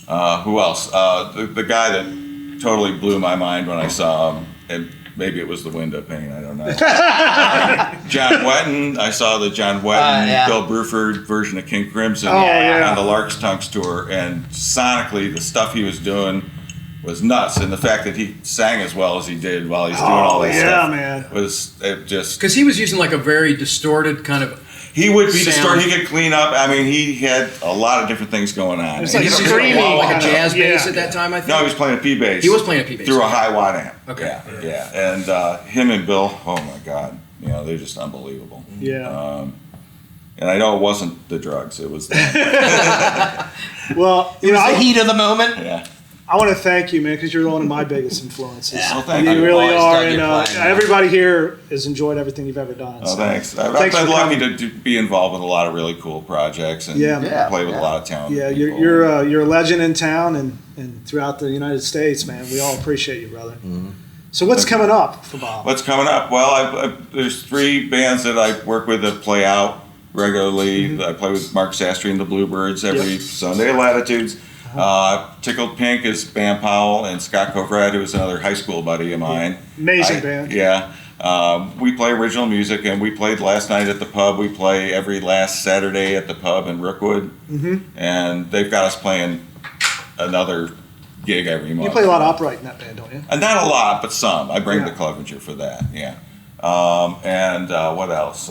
Who else? The guy that totally blew my mind when I saw him, and maybe it was the window pane, I don't know. John Wetton. I saw the John Wetton, Bill Bruford version of King Crimson on the Lark's Tongues tour, and sonically the stuff he was doing was nuts, and the fact that he sang as well as he did while he's doing all this stuff was just... Because he was using like a very distorted kind of... He would be distorted. He could clean up. I mean, he had a lot of different things going on. It's like screaming, like a jazz bass at that time, I think? No, he was playing a P bass. He was playing a P bass. Through a high watt amp. Okay. Yeah. And him and Bill, oh my God, they're just unbelievable. Yeah. And I know it wasn't the drugs. It was Well, it was the heat of the moment. Yeah. I want to thank you, man, because you're one of my biggest influences. Well, thank you. You really Always are, dug and your play, everybody here has enjoyed everything you've ever done. Oh, so. thanks. I've Thanks been for lucky coming. to be involved with a lot of really cool projects and play with a lot of talented people. You're a legend in town and throughout the United States, man. We all appreciate you, brother. Mm-hmm. So what's coming up for Bob? What's coming up? Well, there's 3 bands that I work with that play out regularly. I play with Mark Sastry and the Bluebirds every Sunday at Latitudes. Tickled Pink is Bam Powell and Scott Covrat, who is another high school buddy of mine. Amazing band. Yeah. We play original music, and we played last night at the pub. We play every last Saturday at the pub in Rookwood. And they've got us playing another gig every month. You play a lot of upright in that band, don't you? Not a lot, but some. I bring the Clevenger for that, and what else?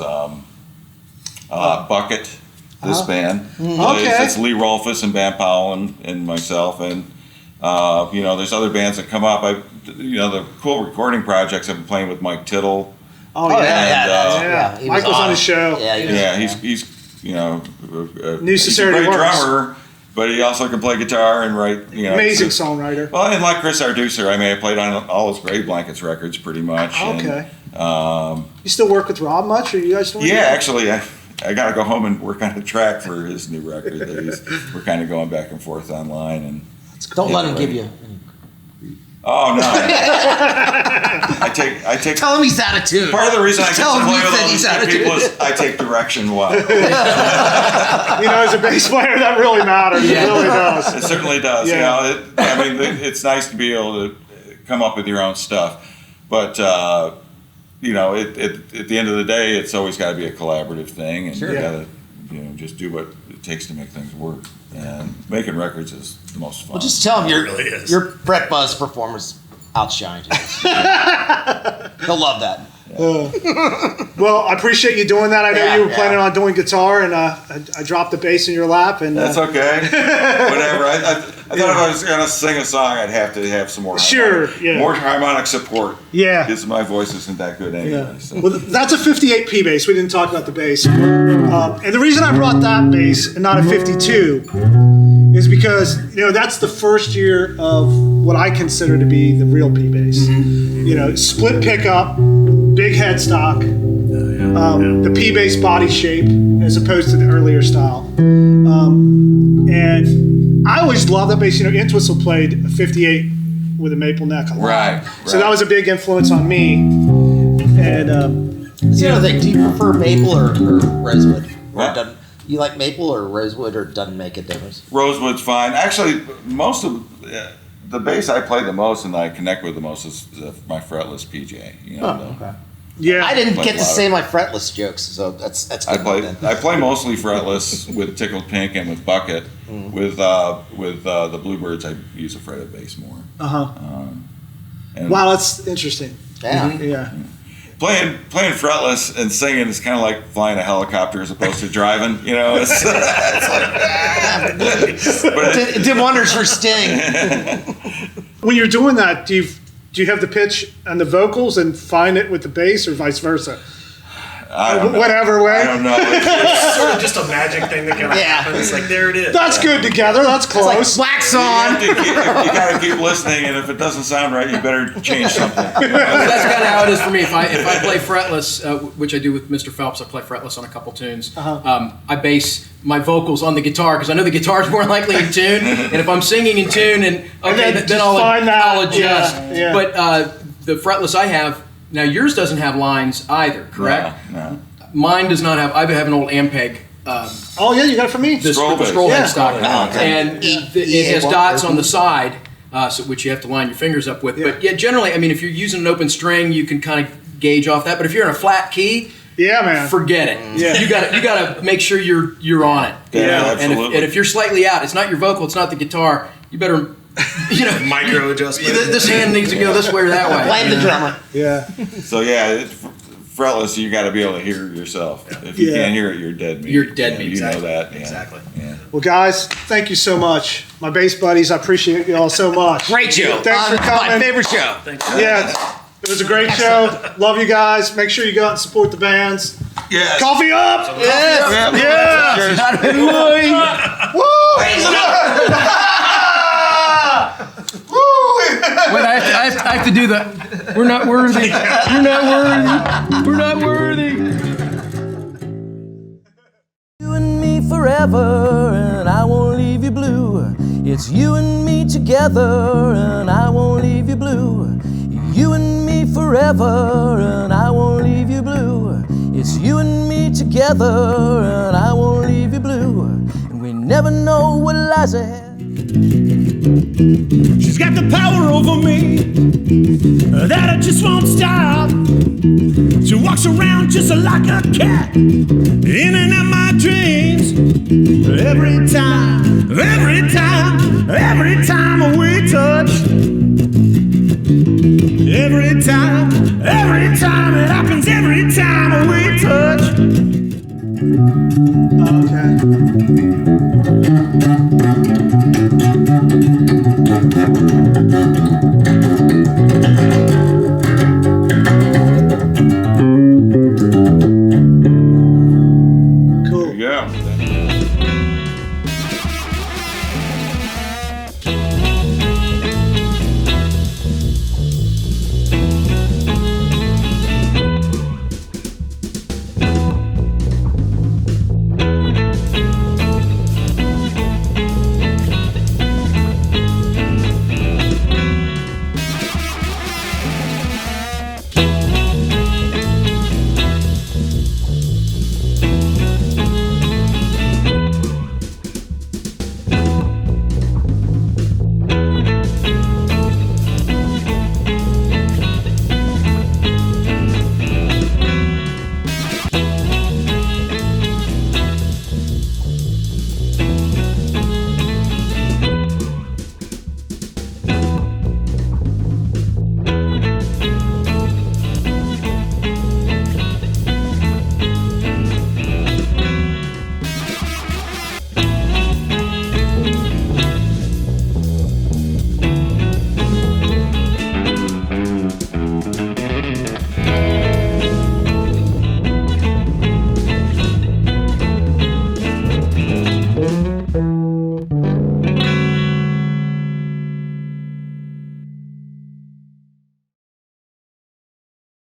Bucket, this band. It's Lee Rolfus and Bam Powell and myself, and there's other bands that come up. The cool recording projects I've been playing with Mike Tittle. Mike was on his show. He's News he's a Society great works. drummer, but he also can play guitar and write. Amazing songwriter. Well, and like Chris Arducer, I played on all his Grave Blankets records pretty much. Okay. And, you still work with Rob much? Or you guys doing? Yeah, actually, I got to go home and work on a track for his new record. We're kind of going back and forth online, and don't let him give you. Oh no! I take. Tell him he's out of tune. Part of the reason I get Tell to him play you with said all he's these out of people tune. is I take direction well. As a bass player, that really matters. It really does. It certainly does. Yeah. It's nice to be able to come up with your own stuff, but at the end of the day, it's always got to be a collaborative thing, and you got to just do what it takes to make things work. And making records is the most fun. Well, just tell him your Fret Buzz performance outshined you. He'll love that. Well, I appreciate you doing that. I know you were planning on doing guitar, and I dropped the bass in your lap. And that's okay. Whatever. I thought if I was going to sing a song, I'd have to have some more more harmonic support. Yeah. Because my voice isn't that good anyway. So. Well, that's a 58P bass. We didn't talk about the bass. And the reason I brought that bass and not a 52 is because, that's the first year of what I consider to be the real P bass. Split pickup, big headstock, the P-bass body shape as opposed to the earlier style. And I always loved that bass. Entwistle played a 58 with a maple neck a lot. Right. So that was a big influence on me. And So do you prefer maple or rosewood? What? You like maple or rosewood, or doesn't make a difference? Rosewood's fine. Actually, most of the bass I play the most and that I connect with the most is my fretless PJ. Okay. Yeah, I didn't Like get a to lot say my fretless jokes, so that's good. I play then. I play mostly fretless with Tickled Pink and with Bucket. With the Bluebirds, I use a fretted bass more. And wow, that's interesting. Yeah. Yeah. Playing fretless and singing is kind of like flying a helicopter as opposed to driving. It's like, It did wonders for Sting. When you're doing that, do you have the pitch and the vocals and find it with the bass, or vice versa? I don't know. Whatever way. I don't know. It's sort of just a magic thing that kind of happens. It's like, there it is. That's good together. That's close. Wax on. You gotta keep listening, and if it doesn't sound right, you better change something. That's kind of how it is for me. If I play fretless, which I do with Mr. Phelps, I play fretless on a couple tunes. I base my vocals on the guitar because I know the guitar is more likely in tune. And if I'm singing in tune, then I'll adjust. Yeah. But the fretless I have now, yours doesn't have lines either, correct? No. Mine does not have. I have an old Ampeg. Oh yeah, you got it from me. The scroll head stock, and it has dots on the side, which you have to line your fingers up with. But yeah, generally, I mean, if you're using an open string, you can kind of gauge off that. But if you're in a flat key, man, forget it. Yeah. You got to make sure you're on it. Absolutely. And if you're slightly out, it's not your vocal, it's not the guitar. You better. Micro adjustment. This hand needs to go this way or that way. Blame the drummer. Yeah. So fretless, you got to be able to hear it yourself. If you can't hear it, you're dead meat. You're dead meat. You know that. Yeah. Exactly. Yeah. Well, guys, thank you so much. My bass buddies, I appreciate you all so much. Great show. Thanks for coming. My favorite show. Yeah, it was a great show. Love you guys. make sure you go out and support the bands. Yes. Coffee up! Yes. Yeah! Woo! Wait, I have to do the. We're not worthy. We're not worthy. We're not worthy. You and me forever, and I won't leave you blue. It's you and me together, and I won't leave you blue. You and me forever, and I won't leave you blue. It's you and me together, and I won't leave you blue. And we never know what lies ahead. She's got the power over me that I just won't stop. She walks around just like a cat, in and out my dreams. Every time we touch. Every time it happens, every time we touch. Okay.